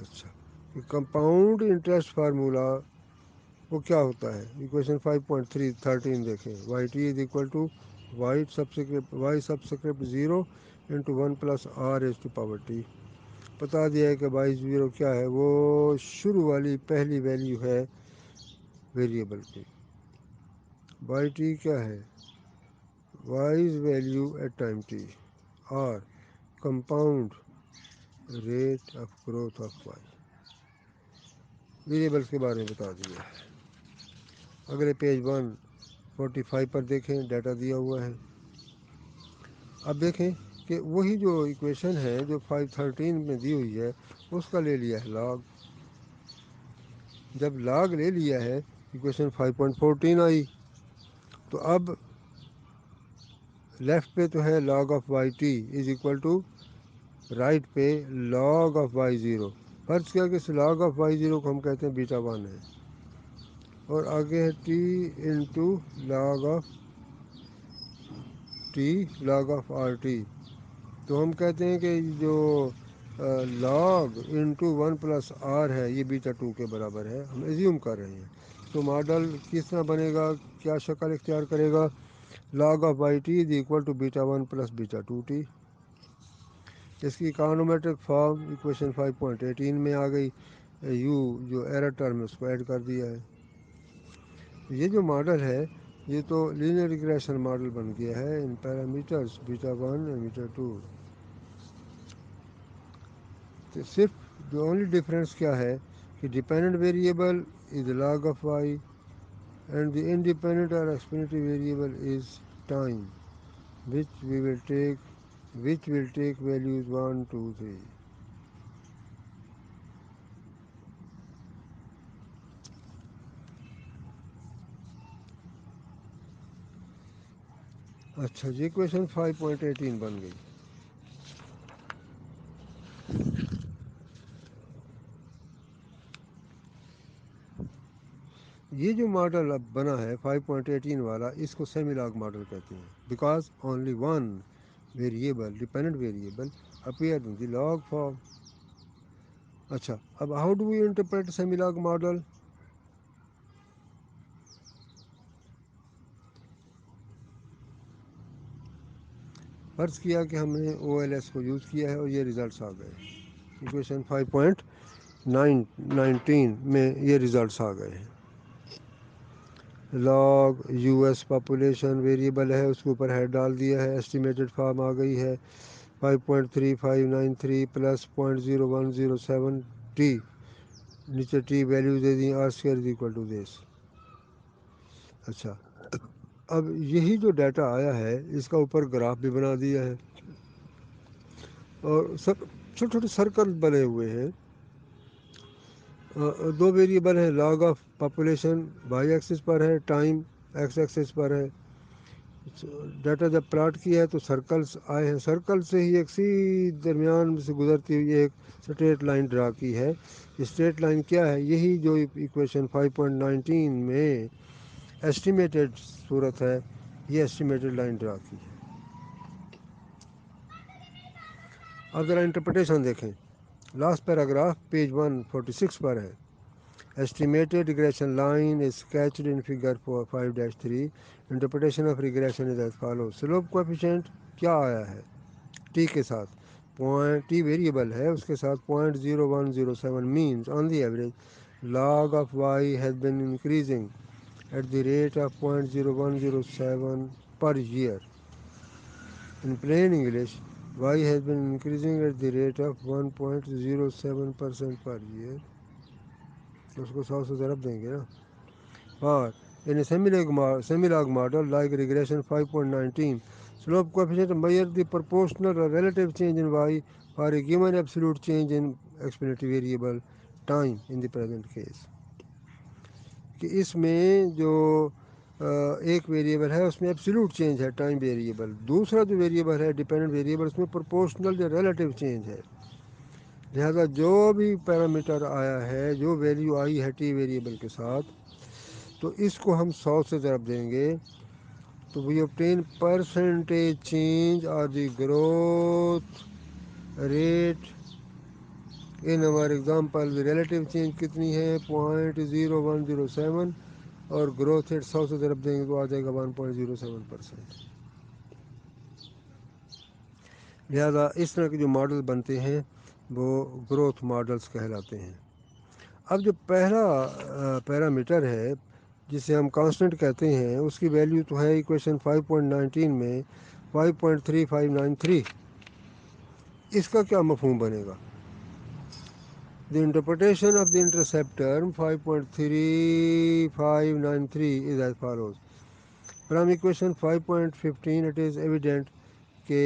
اچھا، کمپاؤنڈ انٹرسٹ فارمولا وہ کیا ہوتا ہے؟ ایکویشن 5.13 دیکھیں. Y T is equal to Y subscript 0 into 1 plus R is to power T. بتا دیا ہے کہ وائی 0 کیا ہے، وہ شروع والی پہلی ویلیو ہے ویریبل کی. وائی ٹی کیا ہے؟ Y's value at time T, اور compound rate of growth of Y. Variables کے بارے میں بتا دیا ہے. اگلے پیج 145 پر دیکھیں، ڈیٹا دیا ہوا ہے. اب دیکھیں کہ وہی جو ایکویشن ہے جو 513 میں دی ہوئی ہے اس کا لے لیا ہے لاگ. جب لاگ لے لیا ہے ایکویشن 5.14 آئی، تو اب لیفٹ پہ تو ہے log of Y T is equal to right پہ لاگ آف وائی 0. فرض کیا کہ اس لاگ آف وائی 0 کو ہم کہتے ہیں بیٹا 1 ہے، اور آگے ہے T into log of T log of R T. تو ہم کہتے ہیں کہ جو لاگ انٹو 1 پلس آر ہے یہ بیٹا 2 کے برابر ہے، ہم ایزیوم کر رہے ہیں. تو ماڈل کس طرح بنے گا، کیا شکل اختیار کرے گا؟ Log of Y T is equal to beta 1 plus beta 2 T. اس کی اکانومیٹرک فارم ایکویشن 5.18 میں آ گئی. یو جو ایرر ٹرم ہے اس کو ایڈ کر دیا ہے. یہ جو ماڈل ہے یہ تو لینئر ریگریشن ماڈل بن گیا ہے ان پیرامیٹرز بیٹا 1 اور بیٹا 2. تو صرف جو اونلی ڈفرینس کیا ہے کہ dependent variable is log of Y and the independent اور explanatory variable is time which will take values 1 2 3. اچھا جی، ایکویشن 5.18 بن گئی. یہ جو ماڈل اب بنا ہے 5.18 والا، اس کو سیمی لاگ ماڈل کہتے ہیں، because only one variable dependent variable appear in the log form. اچھا، اب how do we interpret semi log model? فرض کیا کہ ہم نے او ایل ایس کو یوز کیا ہے اور یہ ریزلٹس آ گئے. ایکویشن 5.19 میں یہ ریزلٹس آ گئے ہیں. Log you S population variable ہے، اس کے اوپر ہیڈ ڈال دیا ہے، ایسٹیمیٹڈ فارم آ گئی ہے 5.3593 پلس 0.0107 ٹی، نیچے ٹی ویلیو دے دیں R square is equal to دس. اچھا، اب یہی جو ڈیٹا آیا ہے اس کا اوپر گراف بھی بنا دیا ہے، اور سب چھوٹے چھوٹے سرکل بنے ہوئے ہیں. دو ویریبل ہیں، log of population Y axis پر ہے، ٹائم ایکس ایکسس پر ہے. ڈیٹا جب پلاٹ کیا ہے تو سرکلز آئے ہیں، سرکل سے ہی ایک سی درمیان سے گزرتی ہوئی ایک اسٹریٹ لائن ڈرا کی ہے. اسٹریٹ لائن کیا ہے؟ یہی جو ایکویشن 5.19 میں ایسٹیمیٹڈ صورت ہے، یہ ایسٹیمیٹڈ لائن ڈرا کی ہے. اب ذرا انٹرپریٹیشن دیکھیں. لاسٹ پیراگراف پیج 146 پر ہے. Estimated regression line is sketched in figure 5-3. Interpretation of regression is as follows. Slope coefficient کیا آیا ہے؟ ٹی کے ساتھ ٹی ویریبل ہے، اس کے ساتھ 0.0107 means on the average log of y has been increasing at the rate of 0.0107 per year. In plain English, y has been increasing at the rate of 1.07% per year. اس کو 100 سے ضرب دیں گے نا. اور in a semi-log model like regression 5.19, slope coefficient measure the proportional or relative change in y for a given absolute change in explanatory variable time in the present case. کہ اس میں جو ایک ویریبل ہے اس میں ایبسلیوٹ چینج ہے time variable, دوسرا جو ویریبل ہے ڈیپینڈنٹ ویریبل اس میں پروپورشنل یا ریلیٹیو چینج ہے. لہذا جو بھی پیرامیٹر آیا ہے، جو ویلیو آئی ہے ٹی ویریبل کے ساتھ، تو اس کو ہم 100 سے ضرب دیں گے تو وی obtain percentage change اور دی گروتھ ریٹ. ان ہمارے ایگزامپل ریلیٹیو چینج کتنی ہے 0.0107، اور گروتھ ریٹ 100 سے ضرب دیں گے تو آ جائے گا 1.07%. لہذا اس طرح کے جو ماڈل بنتے ہیں وہ گروتھ ماڈلز کہلاتے ہیں. اب جو پہلا پیرامیٹر ہے جسے ہم کانسٹنٹ کہتے ہیں، اس کی ویلیو تو ہے ایکویشن 5.19 میں 5.3593. اس کا کیا مفہوم بنے گا؟ The interpretation of the intercept term 5.3593 is as follows. From equation 5.15 it is evident کہ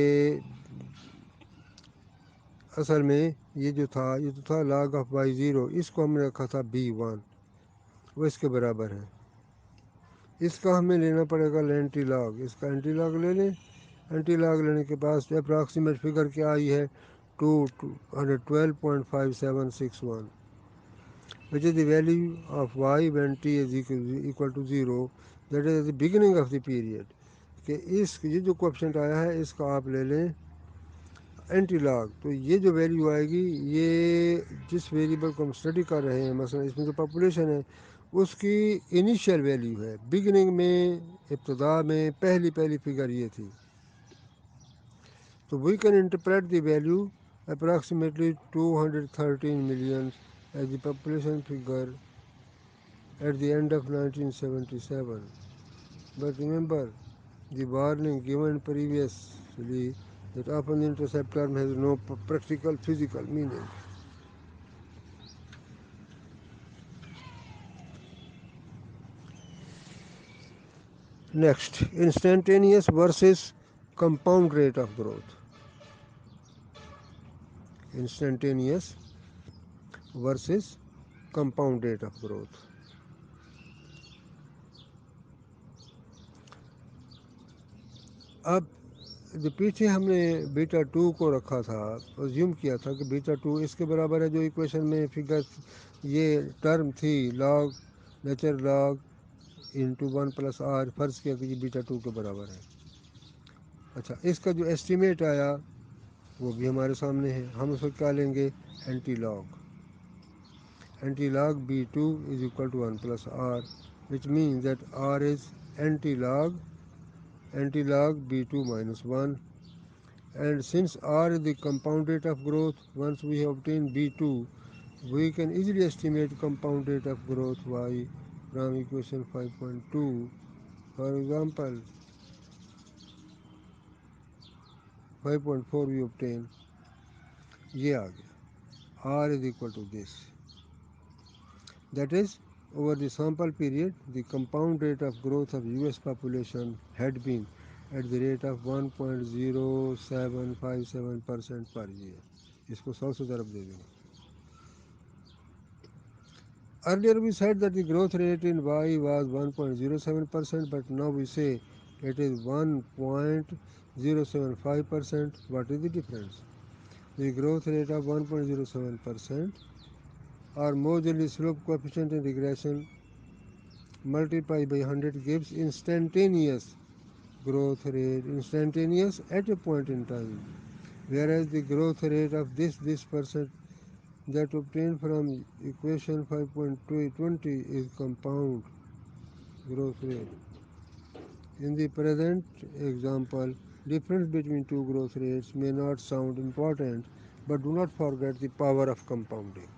اصل میں یہ جو تھا لاگ آف بائی زیرو، اس کو ہم نے رکھا تھا B1، وہ اس کے برابر ہے. اس کا ہمیں لینا پڑے گا اینٹی لاگ، اس کا اینٹی لاگ لے لیں. اینٹی لاگ لینے کے بعد اپراکسیمیٹ فگر کیا آئی ہے 212.5761، which is the value of y when t is equal to 0, that is at the beginning of the period. کہ یہ جو کوفیشنٹ آیا ہے اس کا آپ لے لیں اینٹی لاگ، تو یہ جو ویلیو آئے گی یہ جس ویریبل کو ہم اسٹڈی کر رہے ہیں، مثلا اس میں جو پاپولیشن ہے اس کی انیشیل ویلیو ہے، بگننگ میں، ابتدا میں پہلی فگر یہ تھی. تو we can interpret the value approximately 213 million as the population figure at the end of 1977. But remember the warning given previously that often the intercept term has no practical physical meaning. Next, instantaneous versus compound rate of growth. Instantaneous versus compound rate of growth. اب جو پیچھے ہم نے بیٹا 2 کو رکھا تھا، zoom کیا تھا کہ بیٹا 2 اس کے برابر ہے جو ایکویشن میں فگر یہ ٹرم تھی log nature log into 1+r فرض کیا کہ یہ بیٹا 2 کے برابر ہے. اچھا اس کا جو ایسٹیمیٹ آیا وہ بھی ہمارے سامنے ہے. ہم اس کو کیا لیں گے؟ Anti log b2 is equal to 1+r, which means that r is anti log b2 minus 1. And since r is the compound rate of growth, once we have obtained b2, we can easily estimate compound rate of growth y from equation 5.2. For example, 5.4 we obtain یہ آ گیا r is equal to this. That is, over the sample period, the compound rate of growth of US population had been at the rate of 1.0757% per year. اس کو 100 سے ضرب دے دیں گے. Earlier we said that the growth rate in Y was 1.07%, but now we say it is 1.075%. What is the difference? The growth rate of 1.07% or more than the slope coefficient in regression multiplied by 100 gives instantaneous growth rate, instantaneous at a point in time, whereas the growth rate of this percent that obtained from equation 5.20 is compound growth rate. In the present example, difference between two growth rates may not sound important, but do not forget the power of compounding.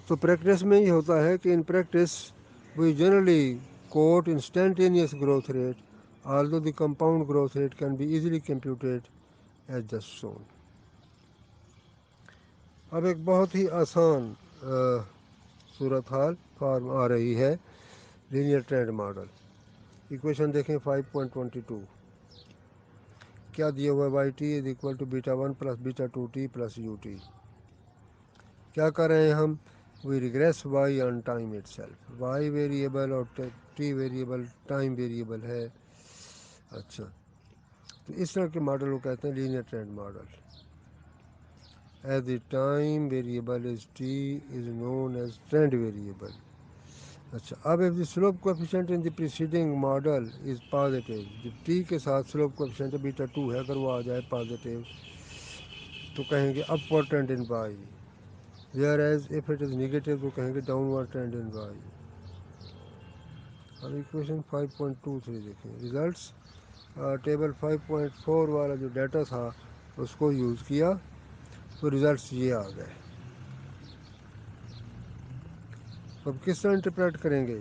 تو practice میں یہ ہوتا ہے کہ in practice we generally quote instantaneous growth rate, although the compound growth rate can be easily computed as just shown. اب ایک بہت ہی آسان صورتحال فارم آ رہی ہے لینئر ٹرینڈ ماڈل. ایکویشن دیکھیں 5.22. کیا دیا ہوا ہے Y T is equal to beta 1 plus beta 2 T plus U T. کیا کر رہے ہیں ہم؟ We regress Y on time itself. Y variable اور ٹی ویریبل ٹائم ویریبل ہے. اچھا تو اس طرح کے ماڈل کو کہتے ہیں linear trend model. As the time variable is t is known as trend variable. اچھا اب if the slope coefficient in the preceding model is positive, جب t کے ساتھ slope coefficient بیٹا 2 ہے اگر وہ آ جائے positive تو کہیں گے upward trend in y, whereas if it is negative تو کہیں گے downward trend in y. اب ایکویشن 5.23 دیکھیں. ریزلٹس ٹیبل 5.4 والا جو ڈیٹا تھا اس کو یوز کیا تو ریزلٹس یہ آ گئے. اب کس طرح انٹرپریٹ کریں گے؟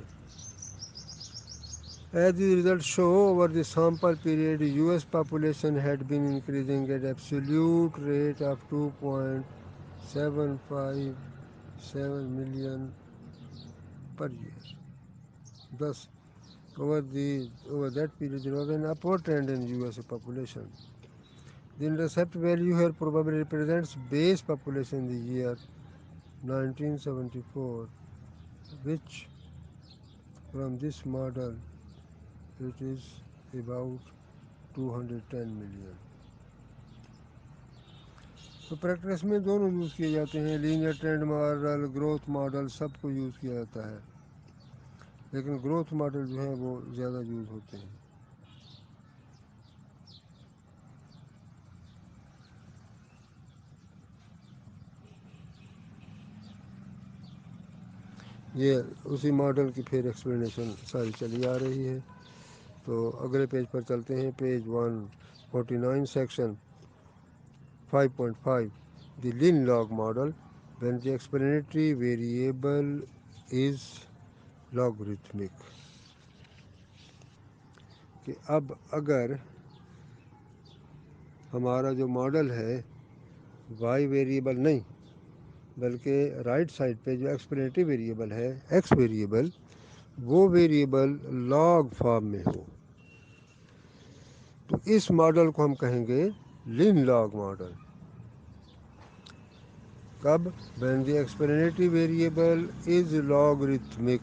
As the results show, over the sample period, US population had been increasing at absolute rate of 2.757 million per year. Thus, over that period, there was an upward trend in US population. The intercept value here probably represents base population in the year 1974, which from this model it is about 210 million. تو practice میں دونوں use کیے جاتے ہیں. Linear trend model growth model سب کو use کیا جاتا ہے, لیکن گروتھ ماڈل جو ہیں وہ زیادہ یوز ہوتے ہیں. یہ اسی ماڈل کی پھر ایکسپلینیشن ساری چلی آ رہی ہے. تو اگلے پیج پر چلتے ہیں, page 149 section 5.5. The lin log model when the explanatory variable is logarithmic. کہ اب اگر ہمارا جو ماڈل ہے وائی ویریبل نہیں بلکہ رائٹ سائڈ پہ جو ایکسپلینیٹری ویریبل ہے ایکس ویریبل, وہ ویریبل لاگ فارم میں ہو تو اس ماڈل کو ہم کہیں گے لین لاگ ماڈل. کب؟ when the explanatory variable is logarithmic.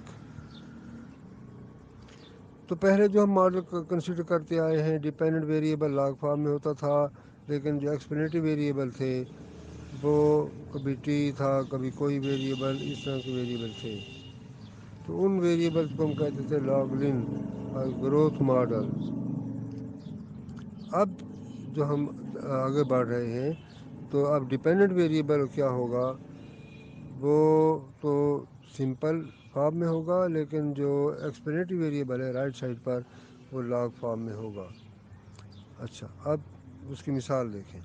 تو پہلے جو ہم ماڈل کنسیڈر کرتے آئے ہیں ڈیپینڈنٹ ویریبل لاگ فارم میں ہوتا تھا، لیکن جو ایکسپلینیٹری ویریبل تھے وہ کبھی ٹی تھا، کبھی کوئی ویریبل، اس طرح کے ویریبل تھے. تو ان ویریبلس کو ہم کہتے تھے لاگ لن اور گروتھ ماڈل. اب جو ہم آگے بڑھ رہے ہیں تو اب ڈیپینڈنٹ ویریبل کیا ہوگا، وہ تو سمپل فارم میں ہوگا، لیکن جو ایکسپلینیٹری ویریبل ہے رائٹ سائڈ پر وہ لاگ فارم میں ہوگا. اچھا، اب اس کی مثال دیکھیں.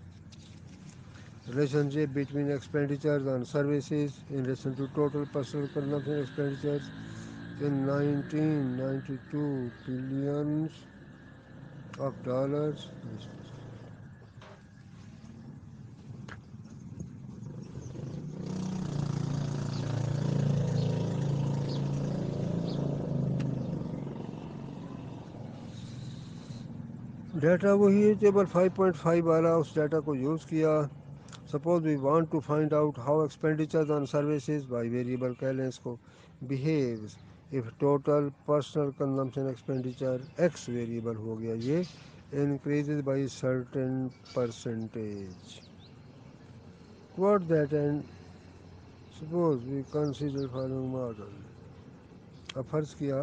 Relationship between expenditures on services in relation to total personal consumption expenditures in 1992 billions of dollars. Data وہی ہے ٹیبل 5.5 والا، اس ڈیٹا کو یوز کیا. Suppose we want to find out how expenditures on services by variable کہہ لیں اس کو بیہیوز if total personal consumption expenditure x variable ہو گیا یہ increases by certain percentage toward that and suppose we consider following model. اب فرض کیا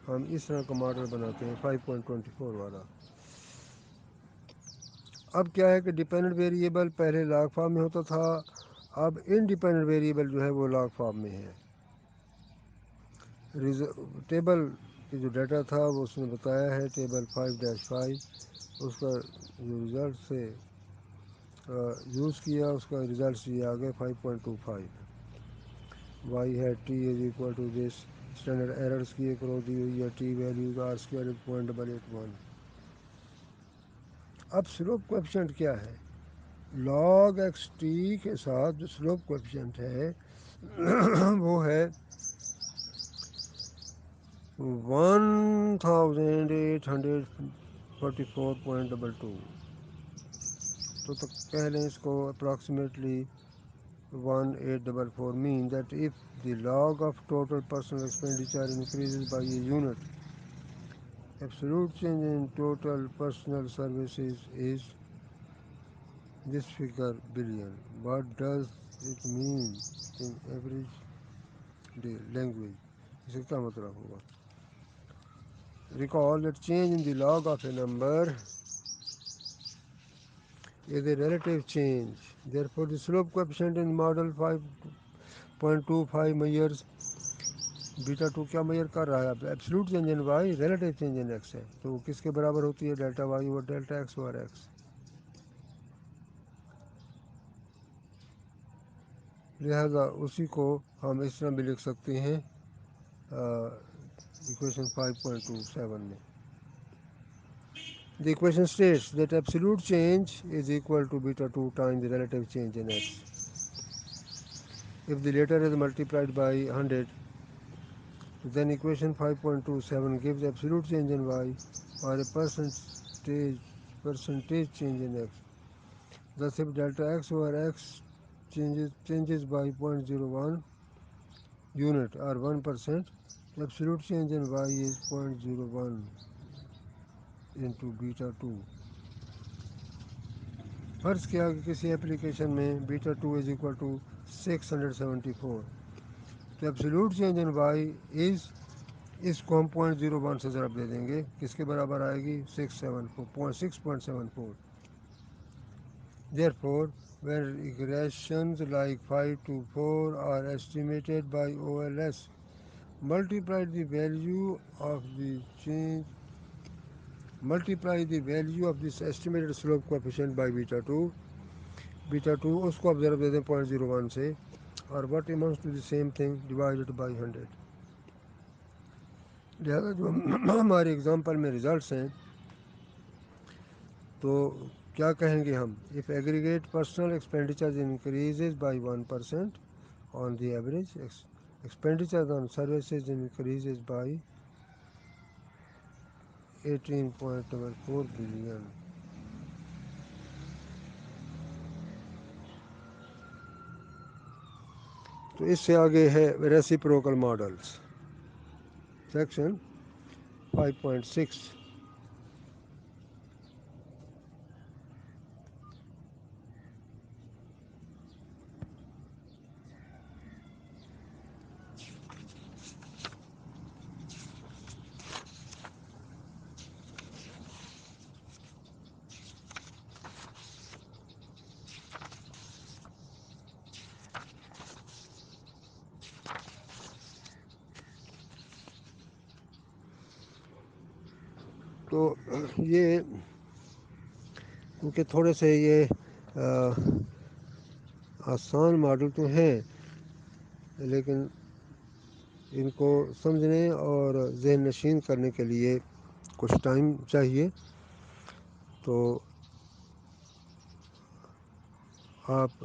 ہم اس طرح کا ماڈل بناتے ہیں 5.24 والا. اب کیا ہے کہ ڈیپینڈنٹ ویریبل پہلے لاگ فارم میں ہوتا تھا، اب انڈیپینڈنٹ ویریبل جو ہے وہ لاگ فارم میں ہے. ٹیبل کی جو ڈیٹا تھا وہ اس نے بتایا ہے ٹیبل 5-5، اس کا جو رزلٹ سے یوز کیا، اس کا رزلٹس یہ آ گئے 5.25. وائی ہے ٹی از اکول ٹو دس اسٹینڈرڈ ایررس کی ایک رو دی ہوئی ہے ٹی ویلیوز آر اسکوائر 0.881. اب سلوپ کوفیشنٹ کیا ہے؟ لاگ ایکس ٹی کے ساتھ جو سلوپ کوفیشنٹ ہے وہ ہے 1844.22. تو کہہ لیں اس کو approximately 1844 mean that if the log of total personal expenditure increases by a unit, absolute change in total personal services is this figure billion. What does it mean in average day language? اس کا کیا مطلب ہوگا؟ Recall that change in the log of a number is a relative change. Therefore, the slope coefficient in model 5.25 measures بیٹا 2 کیا mayor کر رہا ہے؟ اب absolute change in Y relative change in X ہے، تو وہ کس کے برابر ہوتی ہے؟ ڈیلٹا وائی اور ڈیلٹا ایکس اوور ایکس. لہذا اسی کو ہم اس طرح بھی لکھ سکتے ہیں ایکویشن 5.27 میں. The equation states that absolute change is equal to beta 2 times the relative change in x. If the latter is multiplied by 100, then equation 5.27 gives absolute change in y or a percentage change in x. Thus, if delta x over x changes by 0.01 unit or 1%, the absolute change in y is 0.01 into beta 2. فرض کیا کہ کسی application میں بیٹا 2 از equal to 674، تو absolute change in Y از، اس کو ہم 0.01 سے ضرب دے دیں گے، کس کے برابر آئے گی؟ 6.74. Therefore, when regressions like 5 to 4 are estimated by OLS, multiply the value of this estimated slope coefficient by beta 2. بیٹا 2 اس کو آپ ضرب دے دیں 0.01 سے، اور what amounts to the same thing divided by 100. لہٰذا جو ہمارے ایگزامپل میں ریزلٹس ہیں تو کیا کہیں گے ہم؟ if aggregate personal expenditures increases by 1% on the average, expenditures on services increases by 18.44 billion. تو اس سے آگے ہے ریسیپروکل ماڈلس سیکشن 5.6. تو یہ کیونکہ تھوڑے سے یہ آسان ماڈل تو ہیں، لیکن ان کو سمجھنے اور ذہن نشین کرنے کے لیے کچھ ٹائم چاہیے. تو آپ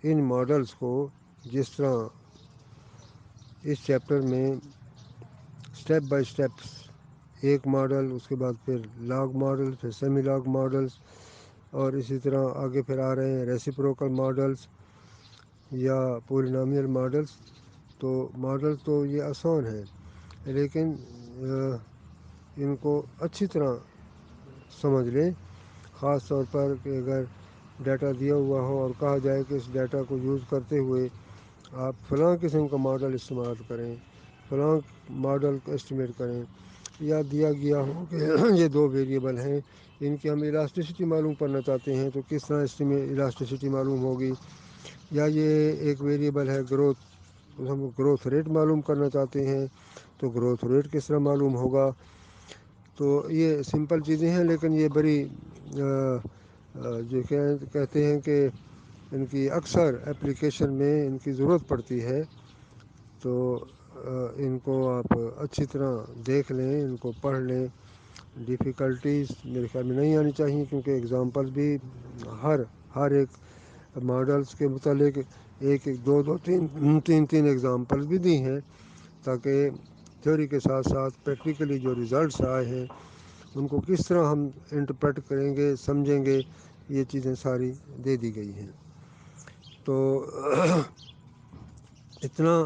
ان ماڈلز کو جس طرح اس چیپٹر میں سٹیپ بائی سٹیپس، ایک ماڈل، اس کے بعد پھر لاگ ماڈل، پھر سیمی لاگ ماڈلز، اور اسی طرح آگے پھر آ رہے ہیں ریسیپروکل ماڈلز یا پولینومیل ماڈلز. تو ماڈل تو یہ آسان ہے، لیکن ان کو اچھی طرح سمجھ لیں، خاص طور پر کہ اگر ڈیٹا دیا ہوا ہو اور کہا جائے کہ اس ڈیٹا کو یوز کرتے ہوئے آپ فلاں قسم کا ماڈل استعمال کریں، فلاں ماڈل کو اسٹیمیٹ کریں، یا دیا گیا ہو کہ یہ دو ویریبل ہیں، ان کی ہم الاسٹیسٹی معلوم کرنا چاہتے ہیں تو کس طرح الاسٹیسٹی معلوم ہوگی، یا یہ ایک ویریبل ہے گروتھ، ہم گروتھ ریٹ معلوم کرنا چاہتے ہیں تو گروتھ ریٹ کس طرح معلوم ہوگا. تو یہ سمپل چیزیں ہیں، لیکن یہ بڑی جو کہتے ہیں کہ ان کی اکثر اپلیکیشن میں ان کی ضرورت پڑتی ہے. تو ان کو آپ اچھی طرح دیکھ لیں، ان کو پڑھ لیں. ڈیفیکلٹیز میرے خیال میں نہیں آنی چاہیے، کیونکہ اگزامپل بھی ہر ایک ماڈلز کے متعلق ایک دو تین اگزامپل بھی دی ہیں، تاکہ تھیوری کے ساتھ ساتھ پریکٹیکلی جو ریزلٹس آئے ہیں ان کو کس طرح ہم انٹرپریٹ کریں گے، سمجھیں گے، یہ چیزیں ساری دے دی گئی ہیں. تو اتنا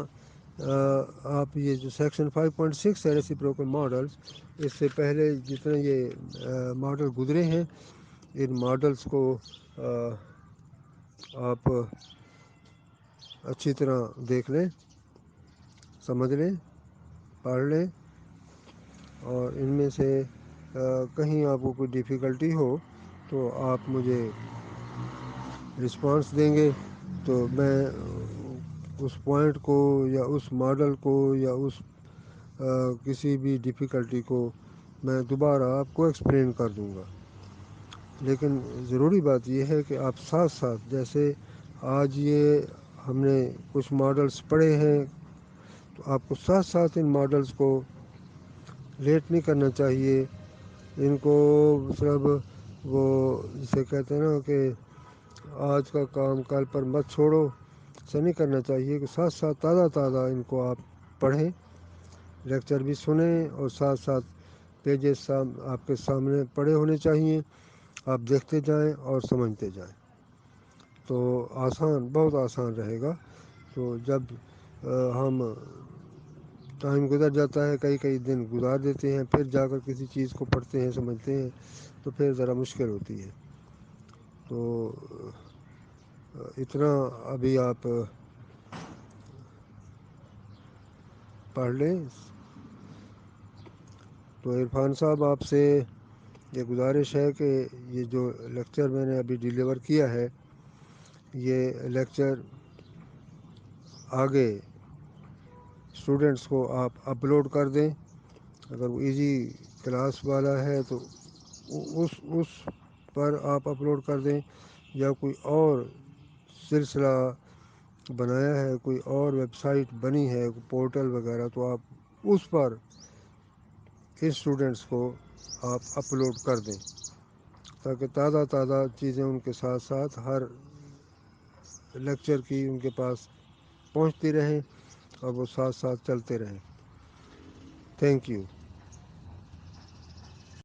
آپ یہ جو سیکشن 5.6 ہے ریسیپروکل ماڈلز، اس سے پہلے جتنے یہ ماڈل گزرے ہیں، ان ماڈلز کو آپ اچھی طرح دیکھ لیں، سمجھ لیں، پڑھ لیں، اور ان میں سے کہیں آپ کو کوئی ڈیفیکلٹی ہو تو آپ مجھے رسپانس دیں گے، تو میں اس پوائنٹ کو یا اس ماڈل کو یا اس کسی بھی ڈیفیکلٹی کو میں دوبارہ آپ کو ایکسپلین کر دوں گا. لیکن ضروری بات یہ ہے کہ آپ ساتھ ساتھ، جیسے آج یہ ہم نے کچھ ماڈلز پڑھے ہیں، تو آپ کو ساتھ ساتھ ان ماڈلز کو لیٹ نہیں کرنا چاہیے. ان کو صرف وہ جسے کہتے ہیں نا کہ آج کا کام کل پر مت چھوڑو، ایسا نہیں کرنا چاہیے. کہ ساتھ ساتھ تازہ ان کو آپ پڑھیں، لیکچر بھی سنیں، اور ساتھ ساتھ پیجز آپ کے سامنے پڑھے ہونے چاہیے، آپ دیکھتے جائیں اور سمجھتے جائیں. تو بہت آسان رہے گا. تو جب ہم ٹائم گزر جاتا ہے، کئی دن گزار دیتے ہیں، پھر جا کر کسی چیز کو پڑھتے ہیں، سمجھتے ہیں، تو پھر ذرا مشکل ہوتی ہے. تو اتنا ابھی آپ پڑھ لیں. تو عرفان صاحب، آپ سے یہ گزارش ہے کہ یہ جو لیکچر میں نے ابھی ڈیلیور کیا ہے، یہ لیکچر آگے اسٹوڈنٹس کو آپ اپلوڈ کر دیں. اگر وہ ایزی کلاس والا ہے تو اس پر آپ اپلوڈ کر دیں، یا کوئی اور سلسلہ بنایا ہے، کوئی اور ویب سائٹ بنی ہے، پورٹل وغیرہ، تو آپ اس پر اسٹوڈنٹس کو آپ اپلوڈ کر دیں، تاکہ تازہ چیزیں ان کے ساتھ ساتھ ہر لیکچر کی ان کے پاس پہنچتی رہیں، اور وہ ساتھ ساتھ چلتے رہیں. Thank you.